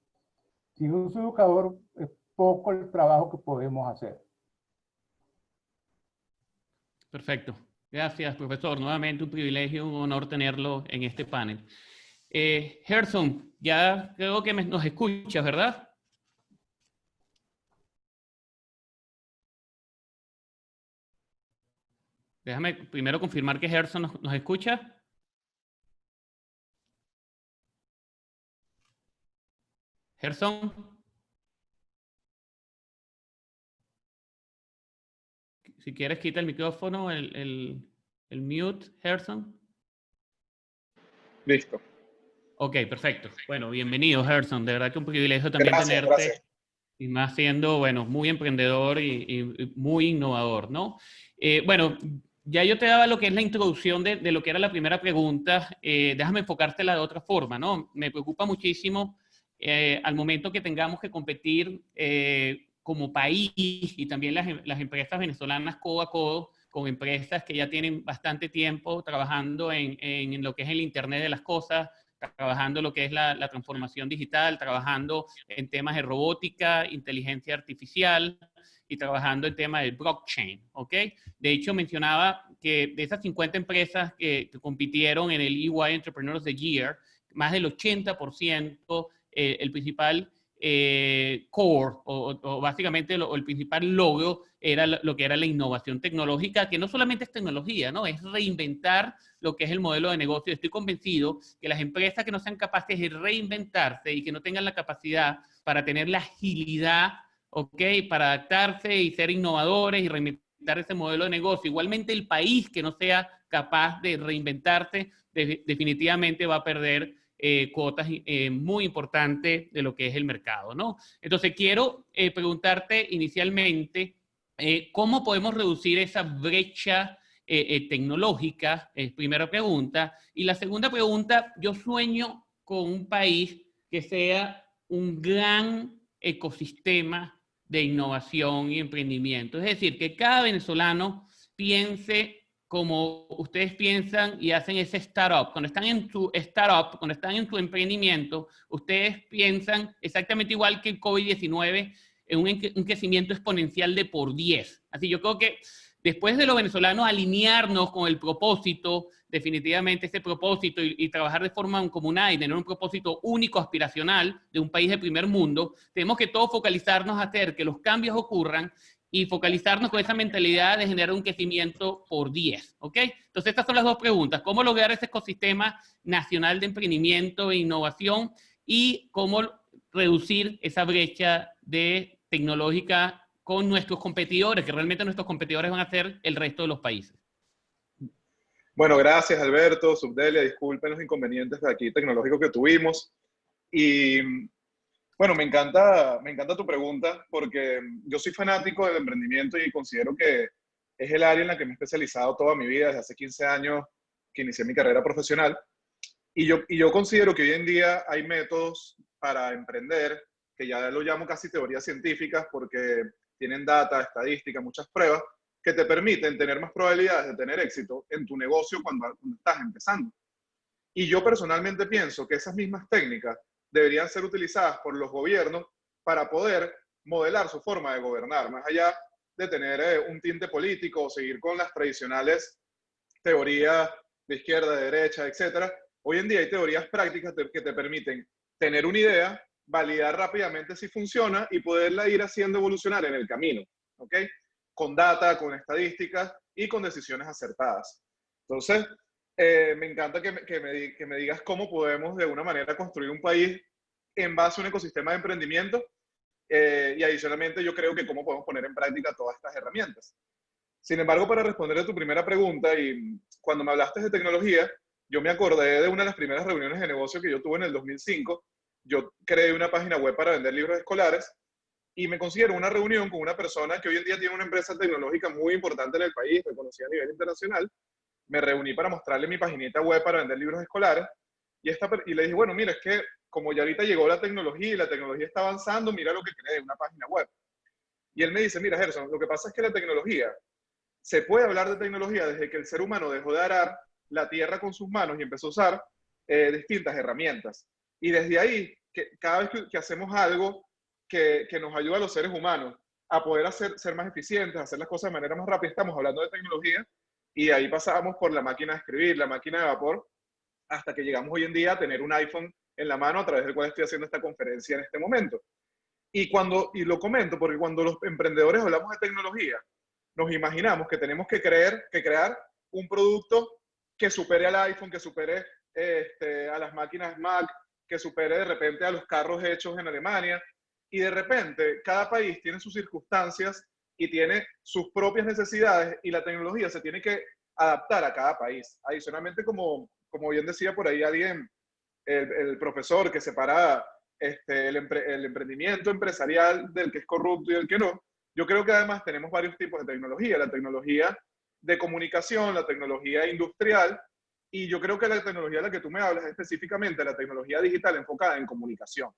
Si no es un educador, es poco el trabajo que podemos hacer. Perfecto. Gracias, profesor. Nuevamente un privilegio, un honor tenerlo en este panel. Gerson, ya creo que nos escuchas, ¿verdad? Déjame primero confirmar que Gerson nos escucha. Gerson. Si quieres, quita el micrófono, el mute, Gerson. Listo. Ok, perfecto. Bueno, bienvenido, Gerson. De verdad que un privilegio también tenerte. Gracias. Y más siendo, bueno, muy emprendedor y muy innovador, ¿no? Bueno, ya yo te daba lo que es la introducción de lo que era la primera pregunta. Déjame enfocártela de otra forma, ¿no? Me preocupa muchísimo al momento que tengamos que competir como país y también las empresas venezolanas codo a codo con empresas que ya tienen bastante tiempo trabajando en lo que es el Internet de las cosas, trabajando lo que es la transformación digital, trabajando en temas de robótica, inteligencia artificial y trabajando en temas del blockchain, ¿ok? De hecho, mencionaba que de esas 50 empresas que compitieron en el EY Entrepreneurs of the Year, más del 80%, el principal core o básicamente el principal logro era lo que era la innovación tecnológica, que no solamente es tecnología, ¿no? Es reinventar lo que es el modelo de negocio. Estoy convencido que las empresas que no sean capaces de reinventarse y que no tengan la capacidad para tener la agilidad, ¿ok? Para adaptarse y ser innovadores y reinventar ese modelo de negocio. Igualmente el país que no sea capaz de reinventarse, definitivamente va a perder cuotas muy importantes de lo que es el mercado, ¿no? Entonces, quiero preguntarte inicialmente, ¿cómo podemos reducir esa brecha tecnológica? Primera pregunta. Y la segunda pregunta, yo sueño con un país que sea un gran ecosistema de innovación y emprendimiento. Es decir, que cada venezolano piense como ustedes piensan y hacen ese startup. Cuando están en su startup, cuando están en su emprendimiento, ustedes piensan exactamente igual que el COVID-19 en un crecimiento exponencial de por 10. Así yo creo que después de los venezolanos alinearnos con el propósito, definitivamente ese propósito y trabajar de forma mancomunada y tener un propósito único, aspiracional de un país de primer mundo, tenemos que todos focalizarnos a hacer que los cambios ocurran y focalizarnos con esa mentalidad de generar un crecimiento por 10, ¿ok? Entonces estas son las dos preguntas. ¿Cómo lograr ese ecosistema nacional de emprendimiento e innovación? Y cómo reducir esa brecha tecnológica con nuestros competidores, que realmente nuestros competidores van a ser el resto de los países. Bueno, gracias Alberto, Subdelia, disculpen los inconvenientes aquí tecnológicos que tuvimos. Y bueno, me encanta tu pregunta porque yo soy fanático del emprendimiento y considero que es el área en la que me he especializado toda mi vida, desde hace 15 años que inicié mi carrera profesional. Y yo considero que hoy en día hay métodos para emprender, que ya lo llamo casi teorías científicas porque tienen data, estadística, muchas pruebas, que te permiten tener más probabilidades de tener éxito en tu negocio cuando estás empezando. Y yo personalmente pienso que esas mismas técnicas deberían ser utilizadas por los gobiernos para poder modelar su forma de gobernar, más allá de tener un tinte político o seguir con las tradicionales teorías de izquierda, de derecha, etc. Hoy en día hay teorías prácticas que te permiten tener una idea, validar rápidamente si funciona y poderla ir haciendo evolucionar en el camino, ¿ok? Con data, con estadísticas y con decisiones acertadas. Entonces, me encanta que me digas cómo podemos de alguna manera construir un país en base a un ecosistema de emprendimiento y adicionalmente yo creo que cómo podemos poner en práctica todas estas herramientas. Sin embargo, para responder a tu primera pregunta, y cuando me hablaste de tecnología, yo me acordé de una de las primeras reuniones de negocio que yo tuve en el 2005. Yo creé una página web para vender libros escolares y me consiguieron una reunión con una persona que hoy en día tiene una empresa tecnológica muy importante en el país, reconocida a nivel internacional. Me reuní para mostrarle mi paginita web para vender libros escolares y le dije, bueno, mira, es que como ya ahorita llegó la tecnología y la tecnología está avanzando, mira lo que creé, una página web. Y él me dice, mira, Gerson, lo que pasa es que la tecnología, se puede hablar de tecnología desde que el ser humano dejó de arar la tierra con sus manos y empezó a usar distintas herramientas. Y desde ahí, cada vez que hacemos algo que nos ayuda a los seres humanos a poder ser más eficientes, hacer las cosas de manera más rápida, estamos hablando de tecnología, y ahí pasamos por la máquina de escribir, la máquina de vapor, hasta que llegamos hoy en día a tener un iPhone en la mano a través del cual estoy haciendo esta conferencia en este momento. Y lo comento porque cuando los emprendedores hablamos de tecnología, nos imaginamos que tenemos que crear un producto que supere al iPhone, que supere a las máquinas Mac, que supere de repente a los carros hechos en Alemania. Y de repente cada país tiene sus circunstancias y tiene sus propias necesidades y la tecnología se tiene que adaptar a cada país. Adicionalmente, como bien decía por ahí alguien, el profesor que separa el emprendimiento empresarial del que es corrupto y del que no, yo creo que además tenemos varios tipos de tecnología. La tecnología de comunicación, la tecnología industrial, y yo creo que la tecnología de la que tú me hablas es específicamente la tecnología digital enfocada en comunicación.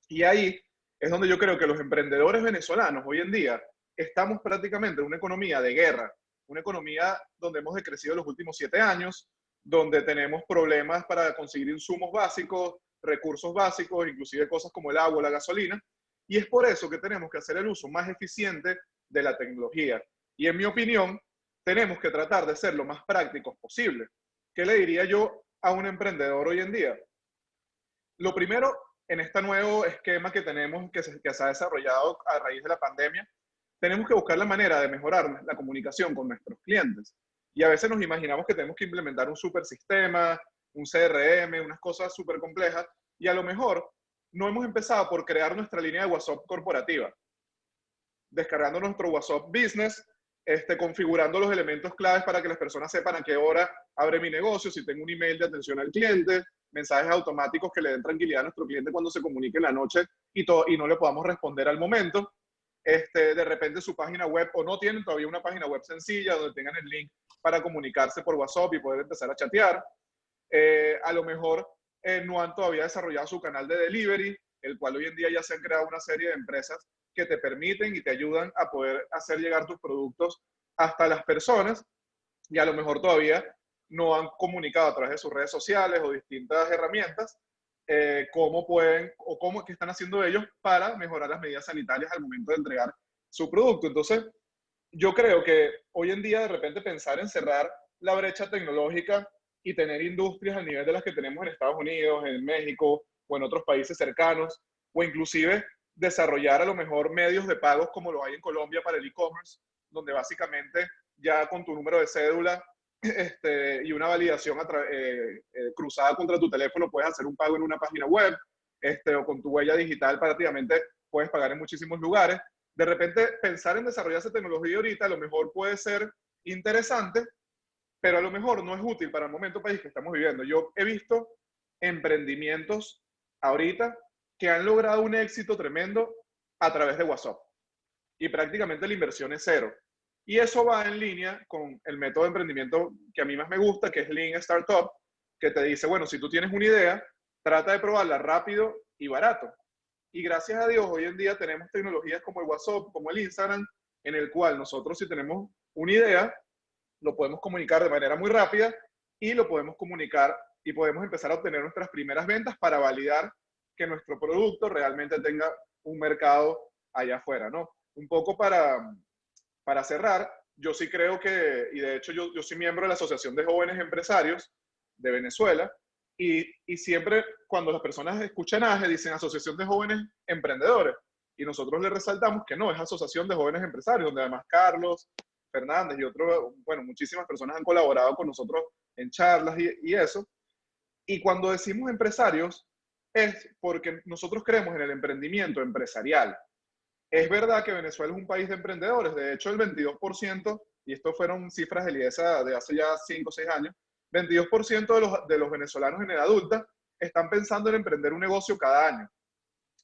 Y ahí es donde yo creo que los emprendedores venezolanos hoy en día estamos prácticamente en una economía de guerra, una economía donde hemos decrecido los últimos 7 años, donde tenemos problemas para conseguir insumos básicos, recursos básicos, inclusive cosas como el agua, la gasolina, y es por eso que tenemos que hacer el uso más eficiente de la tecnología. Y en mi opinión, tenemos que tratar de ser lo más prácticos posible. ¿Qué le diría yo a un emprendedor hoy en día? Lo primero, en este nuevo esquema que tenemos, que se ha desarrollado a raíz de la pandemia, tenemos que buscar la manera de mejorar la comunicación con nuestros clientes. Y a veces nos imaginamos que tenemos que implementar un super sistema, un CRM, unas cosas súper complejas, y a lo mejor no hemos empezado por crear nuestra línea de WhatsApp corporativa, descargando nuestro WhatsApp Business, configurando los elementos claves para que las personas sepan a qué hora abre mi negocio, si tengo un email de atención al cliente, mensajes automáticos que le den tranquilidad a nuestro cliente cuando se comunique en la noche y no le podamos responder al momento. De repente su página web, o no tienen todavía una página web sencilla donde tengan el link para comunicarse por WhatsApp y poder empezar a chatear. A lo mejor no han todavía desarrollado su canal de delivery, el cual hoy en día ya se han creado una serie de empresas que te permiten y te ayudan a poder hacer llegar tus productos hasta las personas, y a lo mejor todavía no han comunicado a través de sus redes sociales o distintas herramientas cómo pueden o cómo que están haciendo ellos para mejorar las medidas sanitarias al momento de entregar su producto. Entonces, yo creo que hoy en día de repente pensar en cerrar la brecha tecnológica y tener industrias al nivel de las que tenemos en Estados Unidos, en México o en otros países cercanos, o inclusive desarrollar a lo mejor medios de pagos como lo hay en Colombia para el e-commerce, donde básicamente ya con tu número de cédula y una validación cruzada contra tu teléfono puedes hacer un pago en una página web, o con tu huella digital prácticamente puedes pagar en muchísimos lugares. De repente pensar en desarrollar esa tecnología ahorita a lo mejor puede ser interesante, pero a lo mejor no es útil para el momento país que estamos viviendo. Yo he visto emprendimientos ahorita que han logrado un éxito tremendo a través de WhatsApp y prácticamente la inversión es cero. Y eso va en línea con el método de emprendimiento que a mí más me gusta, que es Lean Startup, que te dice, bueno, si tú tienes una idea, trata de probarla rápido y barato. Y gracias a Dios, hoy en día tenemos tecnologías como el WhatsApp, como el Instagram, en el cual nosotros si tenemos una idea, lo podemos comunicar de manera muy rápida y lo podemos comunicar y podemos empezar a obtener nuestras primeras ventas para validar que nuestro producto realmente tenga un mercado allá afuera, ¿no? Un poco para cerrar, yo sí creo que, y de hecho yo soy miembro de la Asociación de Jóvenes Empresarios de Venezuela, y siempre cuando las personas escuchan AGE dicen Asociación de Jóvenes Emprendedores, y nosotros les resaltamos que no, es Asociación de Jóvenes Empresarios, donde además Carlos Fernández y otros, bueno, muchísimas personas han colaborado con nosotros en charlas y eso. Y cuando decimos empresarios, es porque nosotros creemos en el emprendimiento empresarial. Es verdad que Venezuela es un país de emprendedores. De hecho, el 22%, y esto fueron cifras del IESA de hace ya 5 o 6 años, 22% de los venezolanos en edad adulta están pensando en emprender un negocio cada año.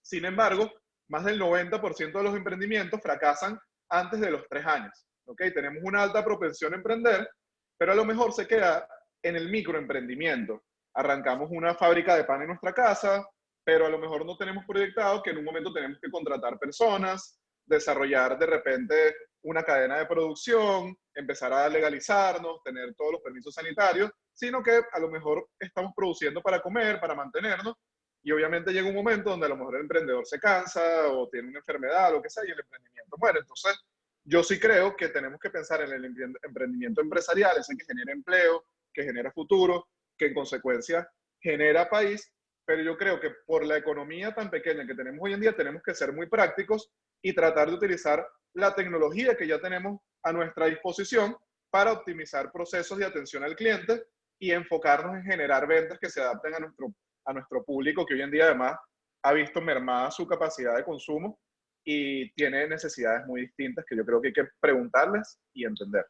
Sin embargo, más del 90% de los emprendimientos fracasan antes de los 3 años. ¿Okay? Tenemos una alta propensión a emprender, pero a lo mejor se queda en el microemprendimiento. Arrancamos una fábrica de pan en nuestra casa, pero a lo mejor no tenemos proyectado que en un momento tenemos que contratar personas, desarrollar de repente una cadena de producción, empezar a legalizarnos, tener todos los permisos sanitarios, sino que a lo mejor estamos produciendo para comer, para mantenernos, y obviamente llega un momento donde a lo mejor el emprendedor se cansa o tiene una enfermedad o lo que sea, y el emprendimiento muere. Entonces, yo sí creo que tenemos que pensar en el emprendimiento empresarial, ese que genera empleo, que genera futuro, que en consecuencia genera país, pero yo creo que por la economía tan pequeña que tenemos hoy en día tenemos que ser muy prácticos y tratar de utilizar la tecnología que ya tenemos a nuestra disposición para optimizar procesos de atención al cliente y enfocarnos en generar ventas que se adapten a nuestro público, que hoy en día además ha visto mermada su capacidad de consumo y tiene necesidades muy distintas que yo creo que hay que preguntarles y entender.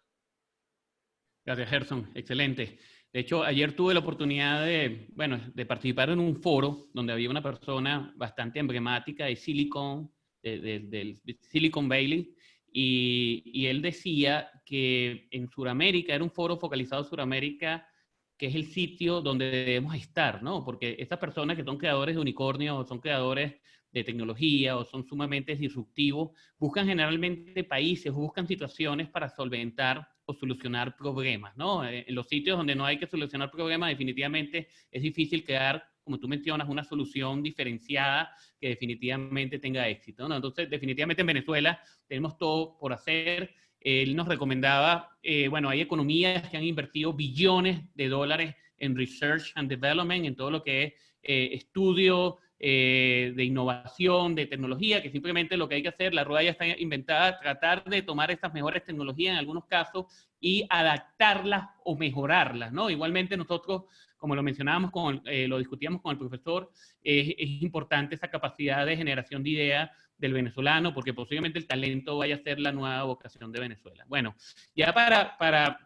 Gracias, Gerson. Excelente. De hecho, ayer tuve la oportunidad de participar en un foro donde había una persona bastante emblemática de del Silicon Valley, y él decía que en Sudamérica, era un foro focalizado en Sudamérica, que es el sitio donde debemos estar, ¿no? Porque estas personas que son creadores de unicornios o son creadores de tecnología o son sumamente disruptivos, buscan generalmente países o buscan situaciones para solventar o solucionar problemas, ¿no? En los sitios donde no hay que solucionar problemas, definitivamente es difícil crear, como tú mencionas, una solución diferenciada que definitivamente tenga éxito, ¿no? Entonces, definitivamente en Venezuela tenemos todo por hacer. Él nos recomendaba, hay economías que han invertido billones de dólares en research and development, en todo lo que es estudio de innovación, de tecnología, que simplemente lo que hay que hacer, la rueda ya está inventada, tratar de tomar estas mejores tecnologías en algunos casos y adaptarlas o mejorarlas, ¿no? Igualmente nosotros como lo mencionábamos, lo discutíamos con el profesor, es importante esa capacidad de generación de ideas del venezolano, porque posiblemente el talento vaya a ser la nueva vocación de Venezuela. Bueno, ya para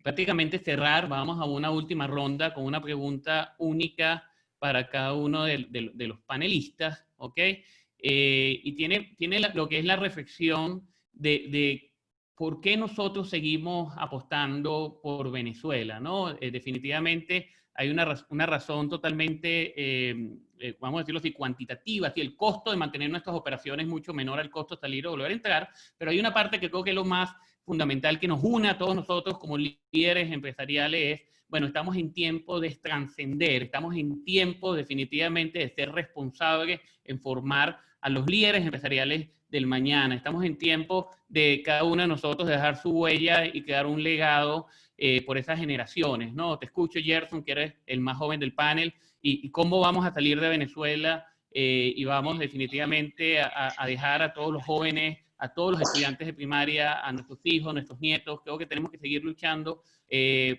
prácticamente cerrar, vamos a una última ronda con una pregunta única para cada uno de los panelistas, ¿ok? Y tiene lo que es la reflexión de por qué nosotros seguimos apostando por Venezuela, ¿no? Definitivamente hay una razón totalmente, vamos a decirlo así, cuantitativa, si el costo de mantener nuestras operaciones es mucho menor al costo de salir o volver a entrar, pero hay una parte que creo que es lo más fundamental que nos une a todos nosotros como líderes empresariales es, bueno, estamos en tiempo de trascender, estamos en tiempo definitivamente de ser responsables en formar a los líderes empresariales del mañana. Estamos en tiempo de cada uno de nosotros dejar su huella y crear un legado por esas generaciones, ¿no? Te escucho, Gerson, que eres el más joven del panel, y cómo vamos a salir de Venezuela y vamos definitivamente a dejar a todos los jóvenes, a todos los estudiantes de primaria, a nuestros hijos, nuestros nietos. Creo que tenemos que seguir luchando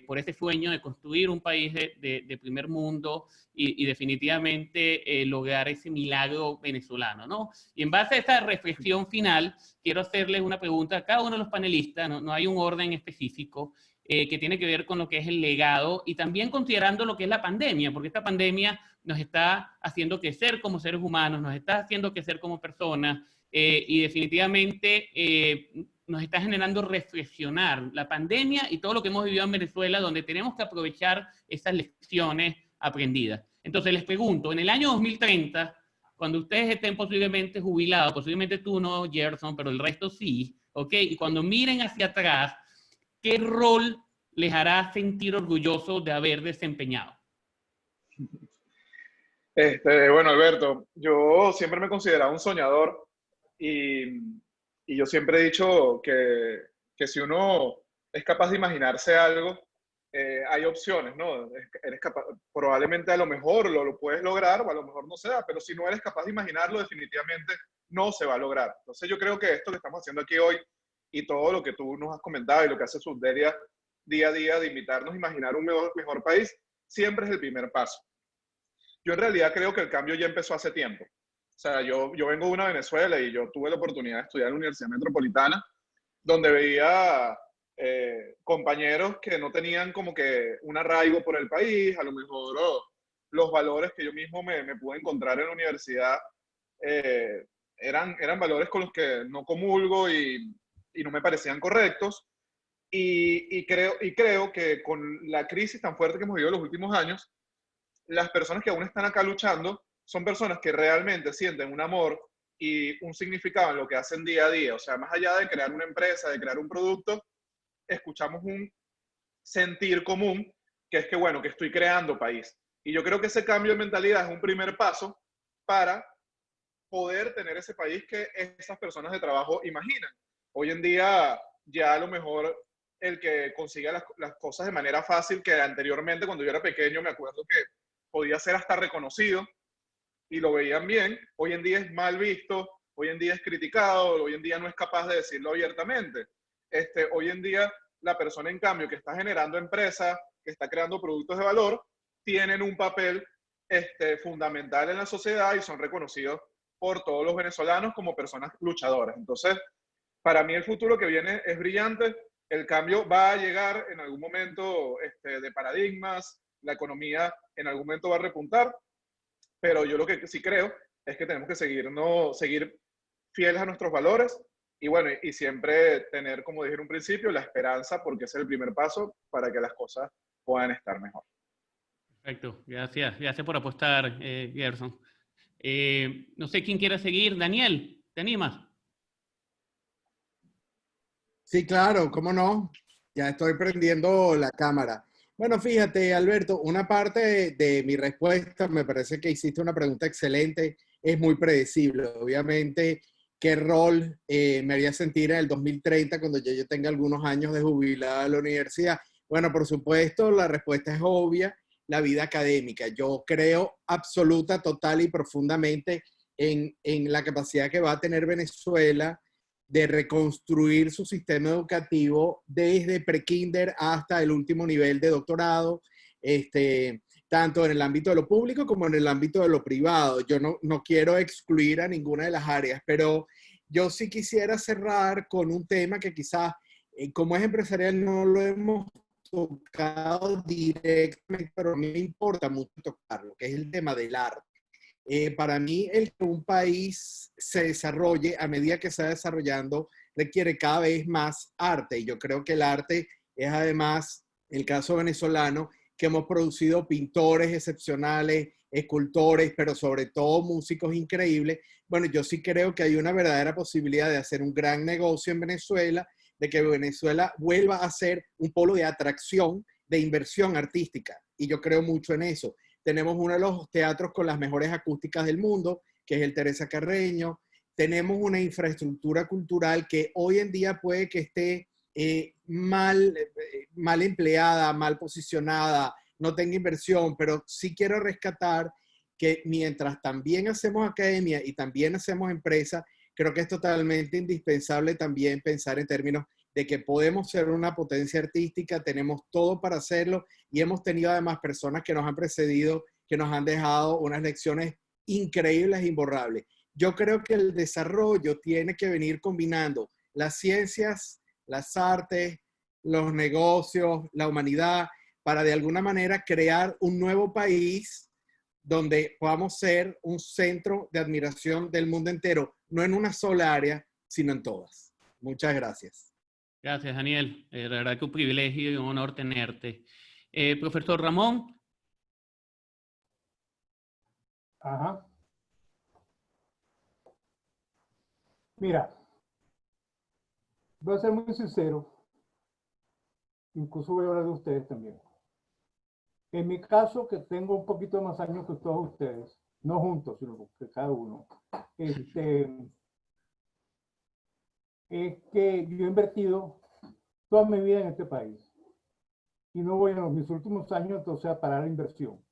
por ese sueño de construir un país de primer mundo y definitivamente lograr ese milagro venezolano, ¿no? Y en base a esta reflexión final, quiero hacerles una pregunta a cada uno de los panelistas, no hay un orden específico, que tiene que ver con lo que es el legado y también considerando lo que es la pandemia, porque esta pandemia nos está haciendo crecer como seres humanos, nos está haciendo crecer como personas, y definitivamente nos está generando reflexionar la pandemia y todo lo que hemos vivido en Venezuela, donde tenemos que aprovechar esas lecciones aprendidas. Entonces les pregunto, en el año 2030, cuando ustedes estén posiblemente jubilados, posiblemente tú no, Gerson, pero el resto sí, ¿ok? Y cuando miren hacia atrás, ¿qué rol les hará sentir orgullosos de haber desempeñado? Bueno, Alberto, yo siempre me he considerado un soñador y yo siempre he dicho que si uno es capaz de imaginarse algo, hay opciones, ¿no? Eres capaz, probablemente a lo mejor lo puedes lograr o a lo mejor no se da, pero si no eres capaz de imaginarlo, definitivamente no se va a lograr. Entonces yo creo que esto que estamos haciendo aquí hoy y todo lo que tú nos has comentado y lo que hace Subdelia día a día de invitarnos a imaginar un mejor país, siempre es el primer paso. Yo en realidad creo que el cambio ya empezó hace tiempo. O sea, yo vengo de una Venezuela y yo tuve la oportunidad de estudiar en la Universidad Metropolitana, donde veía compañeros que no tenían como que un arraigo por el país, a lo mejor los valores que yo mismo me pude encontrar en la universidad eran valores con los que no comulgo y no me parecían correctos. Y creo que con la crisis tan fuerte que hemos vivido en los últimos años, las personas que aún están acá luchando son personas que realmente sienten un amor y un significado en lo que hacen día a día. O sea, más allá de crear una empresa, de crear un producto, escuchamos un sentir común, que es que, bueno, que estoy creando país. Y yo creo que ese cambio de mentalidad es un primer paso para poder tener ese país que esas personas de trabajo imaginan. Hoy en día ya a lo mejor el que consiga las cosas de manera fácil, que anteriormente cuando yo era pequeño me acuerdo que podía ser hasta reconocido y lo veían bien, hoy en día es mal visto, hoy en día es criticado, hoy en día no es capaz de decirlo abiertamente. Hoy en día la persona en cambio que está generando empresas, que está creando productos de valor, tienen un papel fundamental en la sociedad y son reconocidos por todos los venezolanos como personas luchadoras. Entonces, para mí el futuro que viene es brillante, el cambio va a llegar en algún momento de paradigmas, la economía en algún momento va a repuntar, pero yo lo que sí creo es que tenemos que seguir fieles a nuestros valores y bueno, y siempre tener, como dije en un principio, la esperanza, porque ese es el primer paso para que las cosas puedan estar mejor. Perfecto, gracias por apostar, Gerson. No sé quién quiere seguir. Daniel, ¿te animas? Sí, claro, cómo no. Ya estoy prendiendo la cámara. Bueno, fíjate, Alberto, una parte de mi respuesta, me parece que hiciste una pregunta excelente, es muy predecible. Obviamente, ¿qué rol me haría sentir en el 2030 cuando yo tenga algunos años de jubilada en la universidad? Bueno, por supuesto, la respuesta es obvia, la vida académica. Yo creo absoluta, total y profundamente en la capacidad que va a tener Venezuela de reconstruir su sistema educativo desde prekinder hasta el último nivel de doctorado. tanto en el ámbito de lo público como en el ámbito de lo privado. Yo no quiero excluir a ninguna de las áreas, pero yo sí quisiera cerrar con un tema que quizás, como es empresarial, no lo hemos tocado directamente, pero a mí me importa mucho tocarlo, que es el tema del arte. Para mí, el que un país se desarrolle a medida que se va desarrollando requiere cada vez más arte. Y yo creo que el arte es además, el caso venezolano, que hemos producido pintores excepcionales, escultores, pero sobre todo músicos increíbles. Bueno, yo sí creo que hay una verdadera posibilidad de hacer un gran negocio en Venezuela, de que Venezuela vuelva a ser un polo de atracción, de inversión artística. Y yo creo mucho en eso. Tenemos uno de los teatros con las mejores acústicas del mundo, que es el Teresa Carreño. Tenemos una infraestructura cultural que hoy en día puede que esté mal empleada, mal posicionada, no tenga inversión, pero sí quiero rescatar que mientras también hacemos academia y también hacemos empresa, creo que es totalmente indispensable también pensar en términos de que podemos ser una potencia artística, tenemos todo para hacerlo y hemos tenido además personas que nos han precedido, que nos han dejado unas lecciones increíbles e imborrables. Yo creo que el desarrollo tiene que venir combinando las ciencias, las artes, los negocios, la humanidad, para de alguna manera crear un nuevo país donde podamos ser un centro de admiración del mundo entero, no en una sola área, sino en todas. Muchas gracias. Gracias, Daniel. La verdad que un privilegio y un honor tenerte. Profesor Ramón. Ajá. Mira, voy a ser muy sincero, incluso voy a hablar de ustedes también. En mi caso, que tengo un poquito más años que todos ustedes, no juntos, sino que cada uno, es que yo he invertido toda mi vida en este país y no voy en mis últimos años entonces a parar la inversión.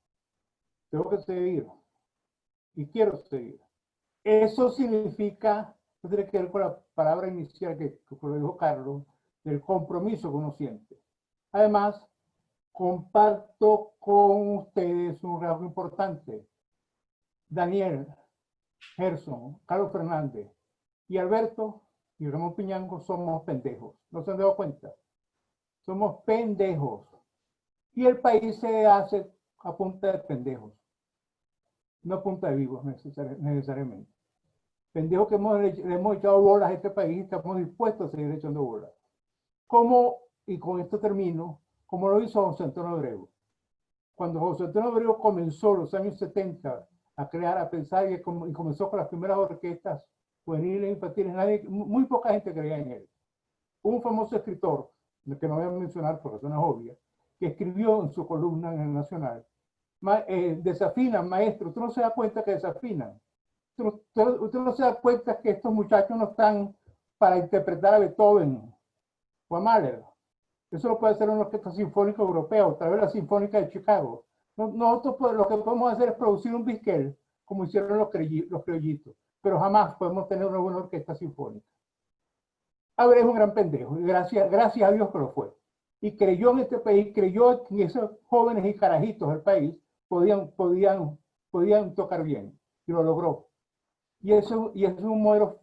Tengo que seguir y quiero seguir. Eso significa, eso tiene que ver con la palabra inicial que lo dijo Carlos, del compromiso que uno siente. Además, comparto con ustedes un rasgo importante. Daniel, Gerson, Carlos Fernández y Alberto y Ramón Piñango somos pendejos. ¿No se han dado cuenta? Somos pendejos. Y el país se hace a punta de pendejos, no a punta de vivos necesariamente. Pendejos que le hemos echado bolas a este país y estamos dispuestos a seguir echando bolas. Como, y con esto termino, como lo hizo José Antonio Abreu. Cuando José Antonio Abreu comenzó en los años 70 a crear, a pensar y comenzó con las primeras orquestas juveniles, infantiles, muy poca gente creía en él. Un famoso escritor, que no voy a mencionar por razones obvias, que escribió en su columna en el Nacional, desafinan, maestro, usted no se da cuenta que desafinan. Usted no se da cuenta que estos muchachos no están para interpretar a Beethoven o a Mahler. Eso lo puede hacer una orquesta sinfónica europea, otra vez la Sinfónica de Chicago. Nosotros lo que podemos hacer es producir un bisquel, como hicieron los criollitos, pero jamás podemos tener una buena orquesta sinfónica. Abreu es un gran pendejo, y gracias a Dios que lo fue. Y creyó en este país, creyó que esos jóvenes y carajitos del país podían tocar bien, y lo logró. Y eso es un modelo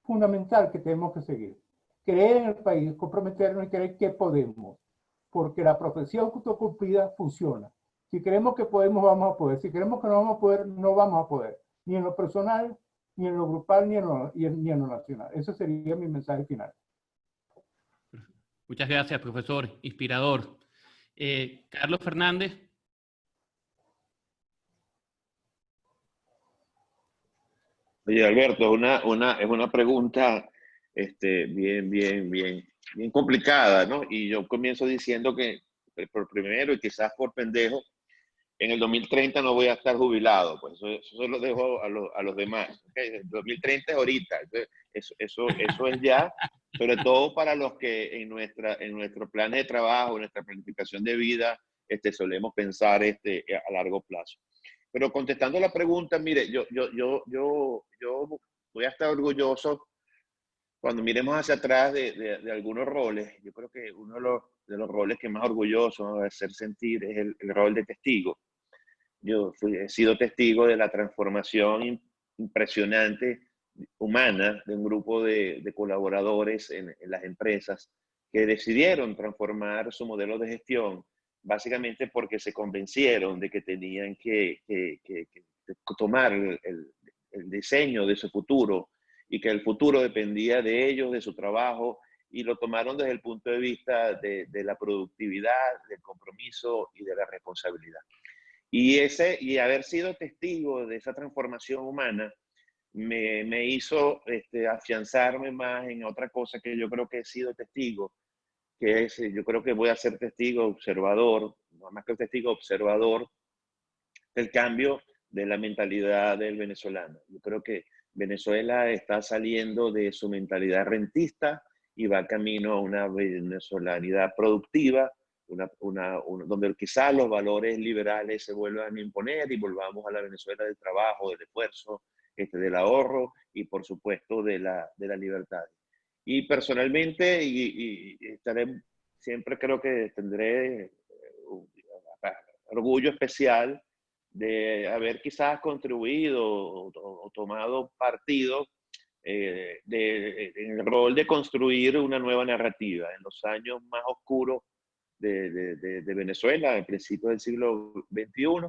fundamental que tenemos que seguir. Creer en el país, comprometernos y creer que podemos, porque la profesión autocumplida funciona. Si creemos que podemos, vamos a poder. Si creemos que no vamos a poder, no vamos a poder, ni en lo personal, ni en lo grupal, ni en lo nacional. Ese sería mi mensaje final. Muchas gracias, profesor. Inspirador. Carlos Fernández. Oye, Alberto, es una pregunta bien complicada, ¿no? Y yo comienzo diciendo que, por primero y quizás por pendejo, en el 2030 no voy a estar jubilado, pues eso se lo dejo a los demás. ¿Okay? El 2030 es ahorita, eso es ya, sobre todo para los que en nuestro plan de trabajo, en nuestra planificación de vida, solemos pensar a largo plazo. Pero contestando la pregunta, mire, yo voy a estar orgulloso cuando miremos hacia atrás de algunos roles. Yo creo que uno de los roles que más orgulloso de hacer sentir es el rol de testigo. he sido testigo de la transformación impresionante humana de un grupo de colaboradores en las empresas que decidieron transformar su modelo de gestión, básicamente porque se convencieron de que tenían que tomar el diseño de su futuro y que el futuro dependía de ellos, de su trabajo, y lo tomaron desde el punto de vista de la productividad, del compromiso y de la responsabilidad. Y haber sido testigo de esa transformación humana me hizo afianzarme más en otra cosa que yo creo que he sido testigo, que es, yo creo que voy a ser testigo observador, más que testigo observador, del cambio de la mentalidad del venezolano. Yo creo que Venezuela está saliendo de su mentalidad rentista y va camino a una venezolanidad productiva, donde quizás los valores liberales se vuelvan a imponer y volvamos a la Venezuela del trabajo, del esfuerzo, del ahorro y por supuesto de la libertad. Y personalmente, estaré, siempre creo que tendré orgullo especial de haber quizás contribuido o tomado partido en el rol de construir una nueva narrativa en los años más oscuros de Venezuela, en principios del siglo XXI.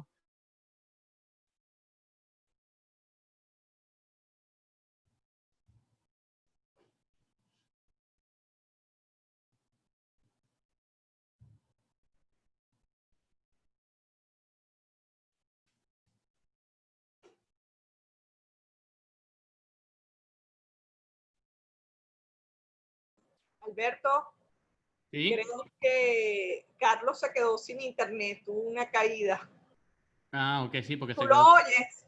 Alberto, ¿Sí? creo que Carlos se quedó sin internet, tuvo una caída. Ah, ok, sí, porque ¿Tú se lo quedó. oyes?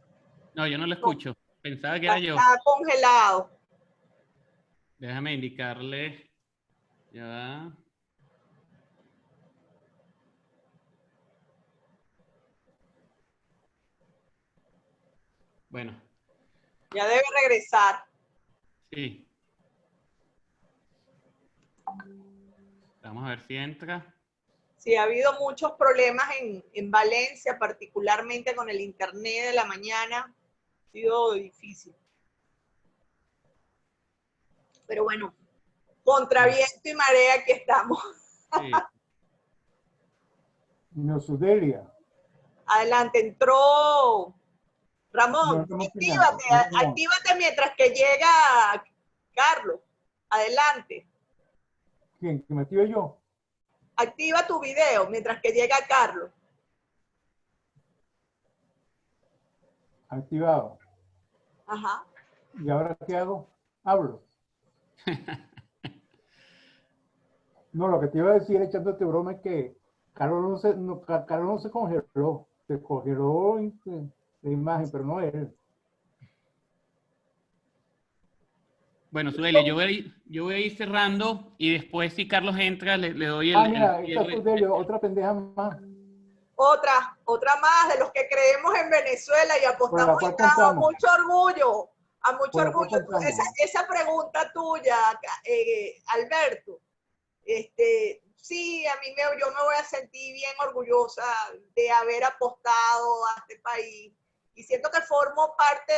No, yo no lo escucho. Pensaba que era yo. Está congelado. Déjame indicarle. Ya va. Bueno, Ya debe regresar. sí. Vamos a ver si entra. Sí, ha habido muchos problemas en Valencia, particularmente con el internet de la mañana. Ha sido difícil. Pero bueno, contra viento y marea aquí estamos. Sí. Neosudelia. Adelante, entró Ramón. Actívate mientras que llega Carlos. Adelante. ¿Quién? ¿Que me active yo? Activa tu video mientras que llega Carlos. Activado. Ajá. ¿Y ahora qué hago? Hablo. No, lo que te iba a decir echándote broma es que Carlos no se congeló. Se congeló la imagen, pero no él. Bueno, Sudelia, yo voy a ir cerrando y después si Carlos entra le doy Mira, el esta es Sudelia, otra pendeja más. Otra más de los que creemos en Venezuela y apostamos a mucho orgullo. A mucho orgullo. Esa pregunta tuya, Alberto, sí, yo me voy a sentir bien orgullosa de haber apostado a este país y siento que formo parte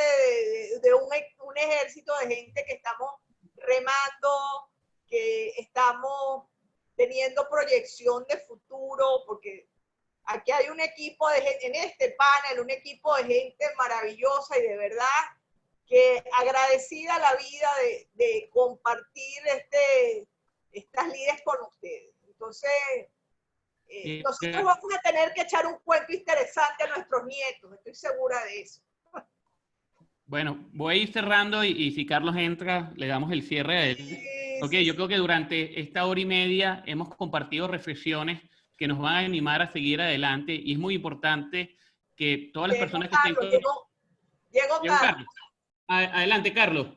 de un ejército de gente que estamos remando, que estamos teniendo proyección de futuro, porque aquí hay un equipo de gente, en este panel, un equipo de gente maravillosa y de verdad que agradecida a la vida de compartir estas lides con ustedes. Entonces, nosotros vamos a tener que echar un cuento interesante a nuestros nietos, estoy segura de eso. Bueno, voy a ir cerrando y si Carlos entra, le damos el cierre a él. Sí, yo creo que durante esta hora y media hemos compartido reflexiones que nos van a animar a seguir adelante y es muy importante que todas las personas que estén... Llegó Carlos. Adelante, Carlos.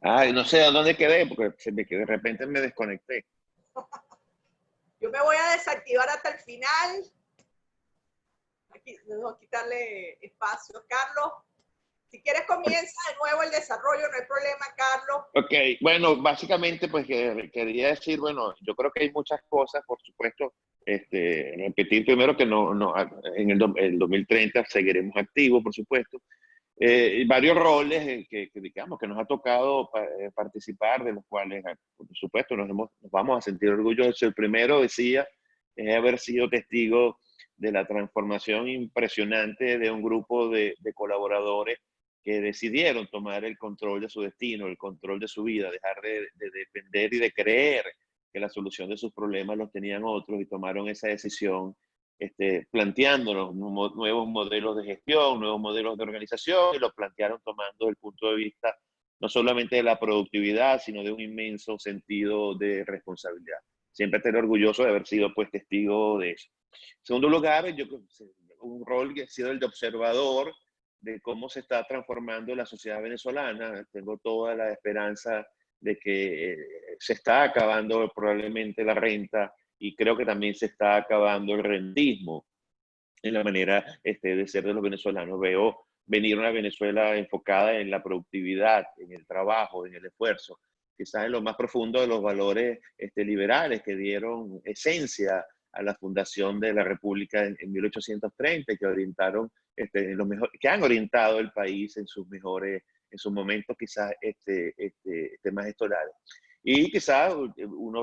Ay, no sé a dónde quedé, porque de repente me desconecté. Yo me voy a desactivar hasta el final. Aquí, vamos a quitarle espacio. Carlos, si quieres comienza de nuevo el desarrollo, no hay problema, Carlos. Ok, bueno, básicamente pues quería decir, bueno, yo creo que hay muchas cosas, por supuesto, repetir primero que en el 2030 seguiremos activos, por supuesto. Varios roles que digamos que nos ha tocado participar, de los cuales, por supuesto, nos vamos a sentir orgullosos. El primero, decía, es haber sido testigo de la transformación impresionante de un grupo de colaboradores que decidieron tomar el control de su destino, el control de su vida, dejar de depender y de creer que la solución de sus problemas los tenían otros, y tomaron esa decisión planteándonos nuevos modelos de gestión, nuevos modelos de organización, y los plantearon tomando el punto de vista no solamente de la productividad, sino de un inmenso sentido de responsabilidad. Siempre estaré orgulloso de haber sido pues testigo de eso. En segundo lugar, yo creo que un rol que ha sido el de observador de cómo se está transformando la sociedad venezolana. Tengo toda la esperanza de que se está acabando probablemente la renta, y creo que también se está acabando el rentismo en la manera de ser de los venezolanos. Veo venir una Venezuela enfocada en la productividad, en el trabajo, en el esfuerzo, quizás en lo más profundo de los valores liberales que dieron esencia a la fundación de la República en 1830, que orientaron, que han orientado el país en sus momentos quizás más gestorales. Y quizás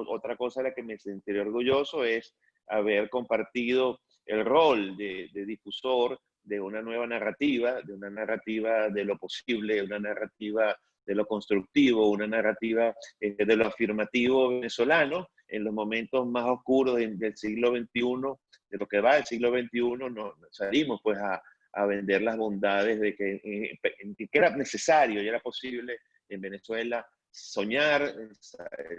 otra cosa de la que me sentiré orgulloso es haber compartido el rol de difusor de una nueva narrativa, de una narrativa de lo posible, una narrativa de lo constructivo, una narrativa de lo afirmativo venezolano en los momentos más oscuros del siglo XXI, de lo que va del siglo XXI. Salimos pues a vender las bondades de que era necesario y era posible en Venezuela soñar,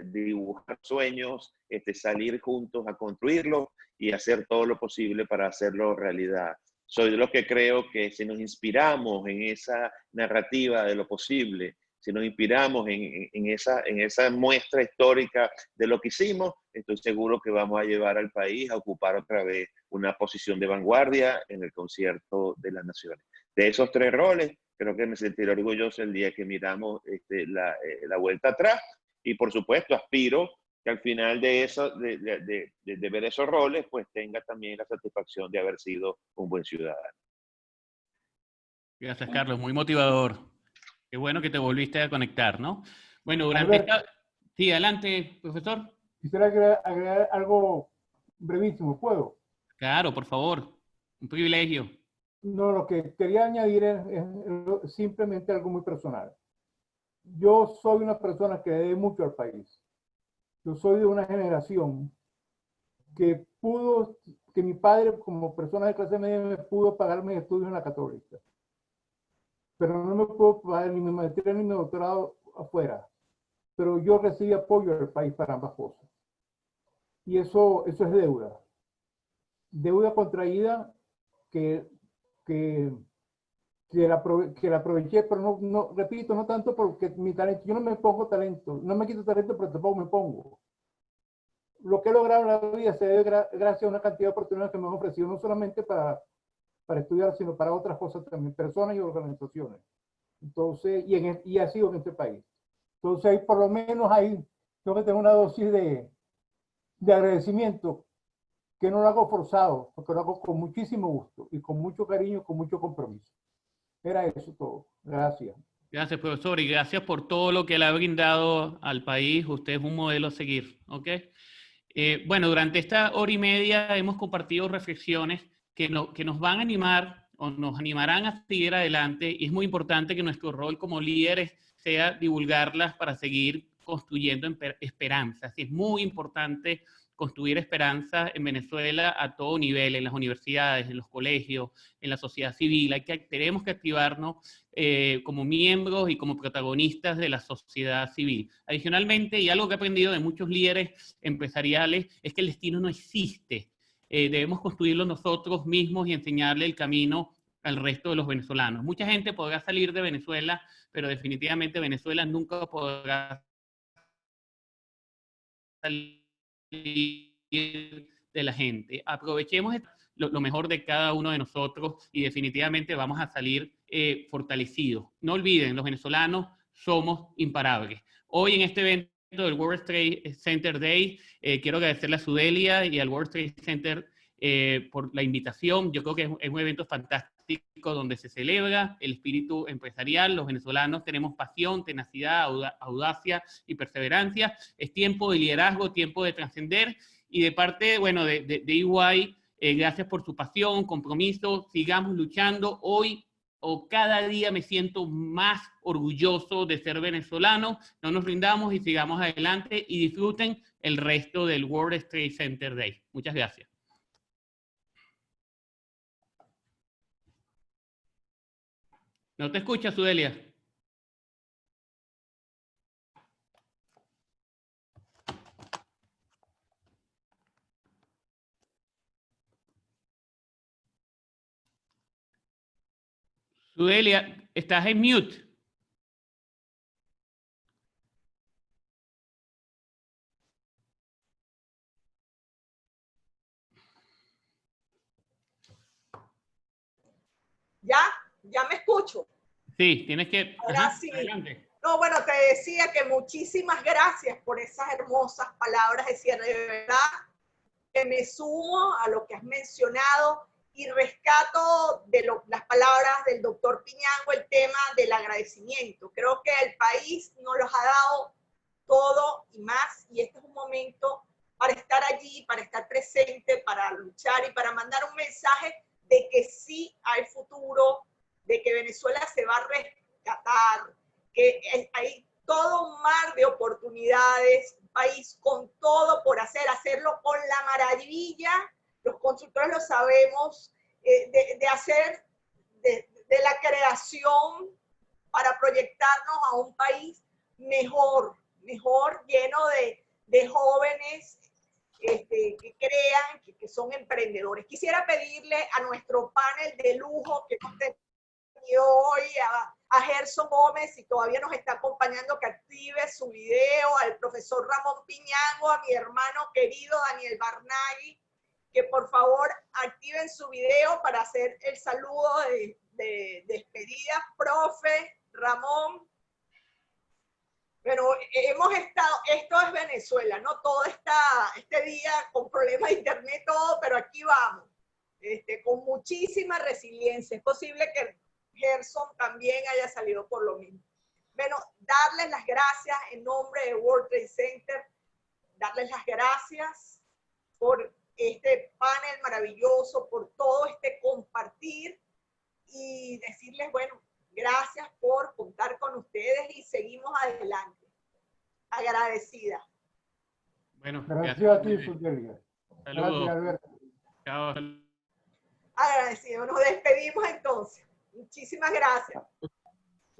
dibujar sueños, salir juntos a construirlos y hacer todo lo posible para hacerlo realidad. Soy de los que creo que si nos inspiramos en esa narrativa de lo posible, si nos inspiramos en esa muestra histórica de lo que hicimos, estoy seguro que vamos a llevar al país a ocupar otra vez una posición de vanguardia en el concierto de las naciones. De esos tres roles, creo que me sentiré orgulloso el día que miramos la vuelta atrás, y por supuesto aspiro que al final de ver esos roles, pues tenga también la satisfacción de haber sido un buen ciudadano. Gracias, Carlos. Muy motivador. Qué bueno que te volviste a conectar, ¿no? Bueno, durante esta... Sí, adelante, profesor. Quisiera agregar algo brevísimo, ¿puedo? Claro, por favor. Un privilegio. No, lo que quería añadir es simplemente algo muy personal. Yo soy una persona que debe mucho al país. Yo soy de una generación que mi padre como persona de clase media me pudo pagar mis estudios en la Católica, pero no me pudo pagar ni mi maestría ni mi doctorado afuera. Pero yo recibí apoyo del país para ambas cosas. Y eso es deuda. Deuda contraída que la aproveché, pero no, repito, no tanto porque mi talento, yo no me pongo talento, no me quito talento, pero tampoco me pongo. Lo que he logrado en la vida se debe gracias a una cantidad de oportunidades que me han ofrecido, no solamente para estudiar, sino para otras cosas también, personas y organizaciones. Entonces, y ha sido en este país. Entonces, ahí por lo menos ahí tengo que tener una dosis de agradecimiento, que no lo hago forzado, porque lo hago con muchísimo gusto y con mucho cariño, con mucho compromiso. Era eso todo. Gracias. Gracias, profesor, y gracias por todo lo que le ha brindado al país. Usted es un modelo a seguir, ¿ok? Bueno, durante esta hora y media hemos compartido reflexiones que nos van a animar o nos animarán a seguir adelante, y es muy importante que nuestro rol como líderes sea divulgarlas para seguir construyendo esperanzas. Es muy importante construir esperanza en Venezuela a todo nivel, en las universidades, en los colegios, en la sociedad civil. Tenemos que activarnos como miembros y como protagonistas de la sociedad civil. Adicionalmente, y algo que he aprendido de muchos líderes empresariales, es que el destino no existe. Debemos construirlo nosotros mismos y enseñarle el camino al resto de los venezolanos. Mucha gente podrá salir de Venezuela, pero definitivamente Venezuela nunca podrá salir de la gente. Aprovechemos lo mejor de cada uno de nosotros y definitivamente vamos a salir fortalecidos. No olviden, los venezolanos somos imparables. Hoy en este evento del World Trade Center Day. Quiero agradecerle a Sudelia y al World Trade Center por la invitación. Yo creo que es un evento fantástico donde se celebra el espíritu empresarial. Los venezolanos tenemos pasión, tenacidad, audacia y perseverancia. Es tiempo de liderazgo, tiempo de trascender. Y de parte, bueno, de EY, gracias por su pasión, compromiso. Sigamos luchando. Hoy o cada día me siento más orgulloso de ser venezolano. No nos rindamos y sigamos adelante y disfruten el resto del World Trade Center Day. Muchas gracias. ¿No te escuchas, Sudelia? Sudelia, estás en mute. Ya me escucho. Sí, tienes que... Ahora Ajá, sí. adelante. No, bueno, te decía que muchísimas gracias por esas hermosas palabras de cierre. De verdad que me sumo a lo que has mencionado y rescato de las palabras del doctor Piñango el tema del agradecimiento. Creo que el país nos los ha dado todo y más, y este es un momento para estar allí, para estar presente, para luchar y para mandar un mensaje de que sí hay futuro, de que Venezuela se va a rescatar, que hay todo un mar de oportunidades, un país con todo por hacerlo con la maravilla, los consultores lo sabemos, de hacer de la creación para proyectarnos a un país mejor, lleno de jóvenes que crean, que son emprendedores. Quisiera pedirle a nuestro panel de lujo que hemos tenido hoy, a Gerson Gómez, si todavía nos está acompañando, que active su video, al profesor Ramón Piñango, a mi hermano querido Daniel Barnaghi, que por favor activen su video para hacer el saludo de despedida. Profe, Ramón. Bueno, hemos estado, esto es Venezuela, ¿no? Todo este día con problemas de internet, todo, pero aquí vamos, con muchísima resiliencia. Es posible que Gerson también haya salido por lo mismo. Bueno, darles las gracias en nombre de World Trade Center, darles las gracias por este panel maravilloso, por todo este compartir y decirles, bueno, gracias por contar con ustedes y seguimos adelante. Agradecida. Bueno, gracias a ti, Sudelia. Saludos. Gracias, Alberto. Chao. Agradecido. Nos despedimos entonces. Muchísimas gracias.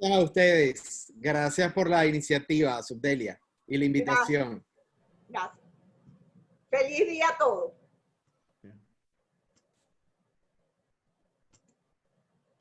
A ustedes. Gracias por la iniciativa, Subdelia, y la invitación. Gracias. Feliz día a todos.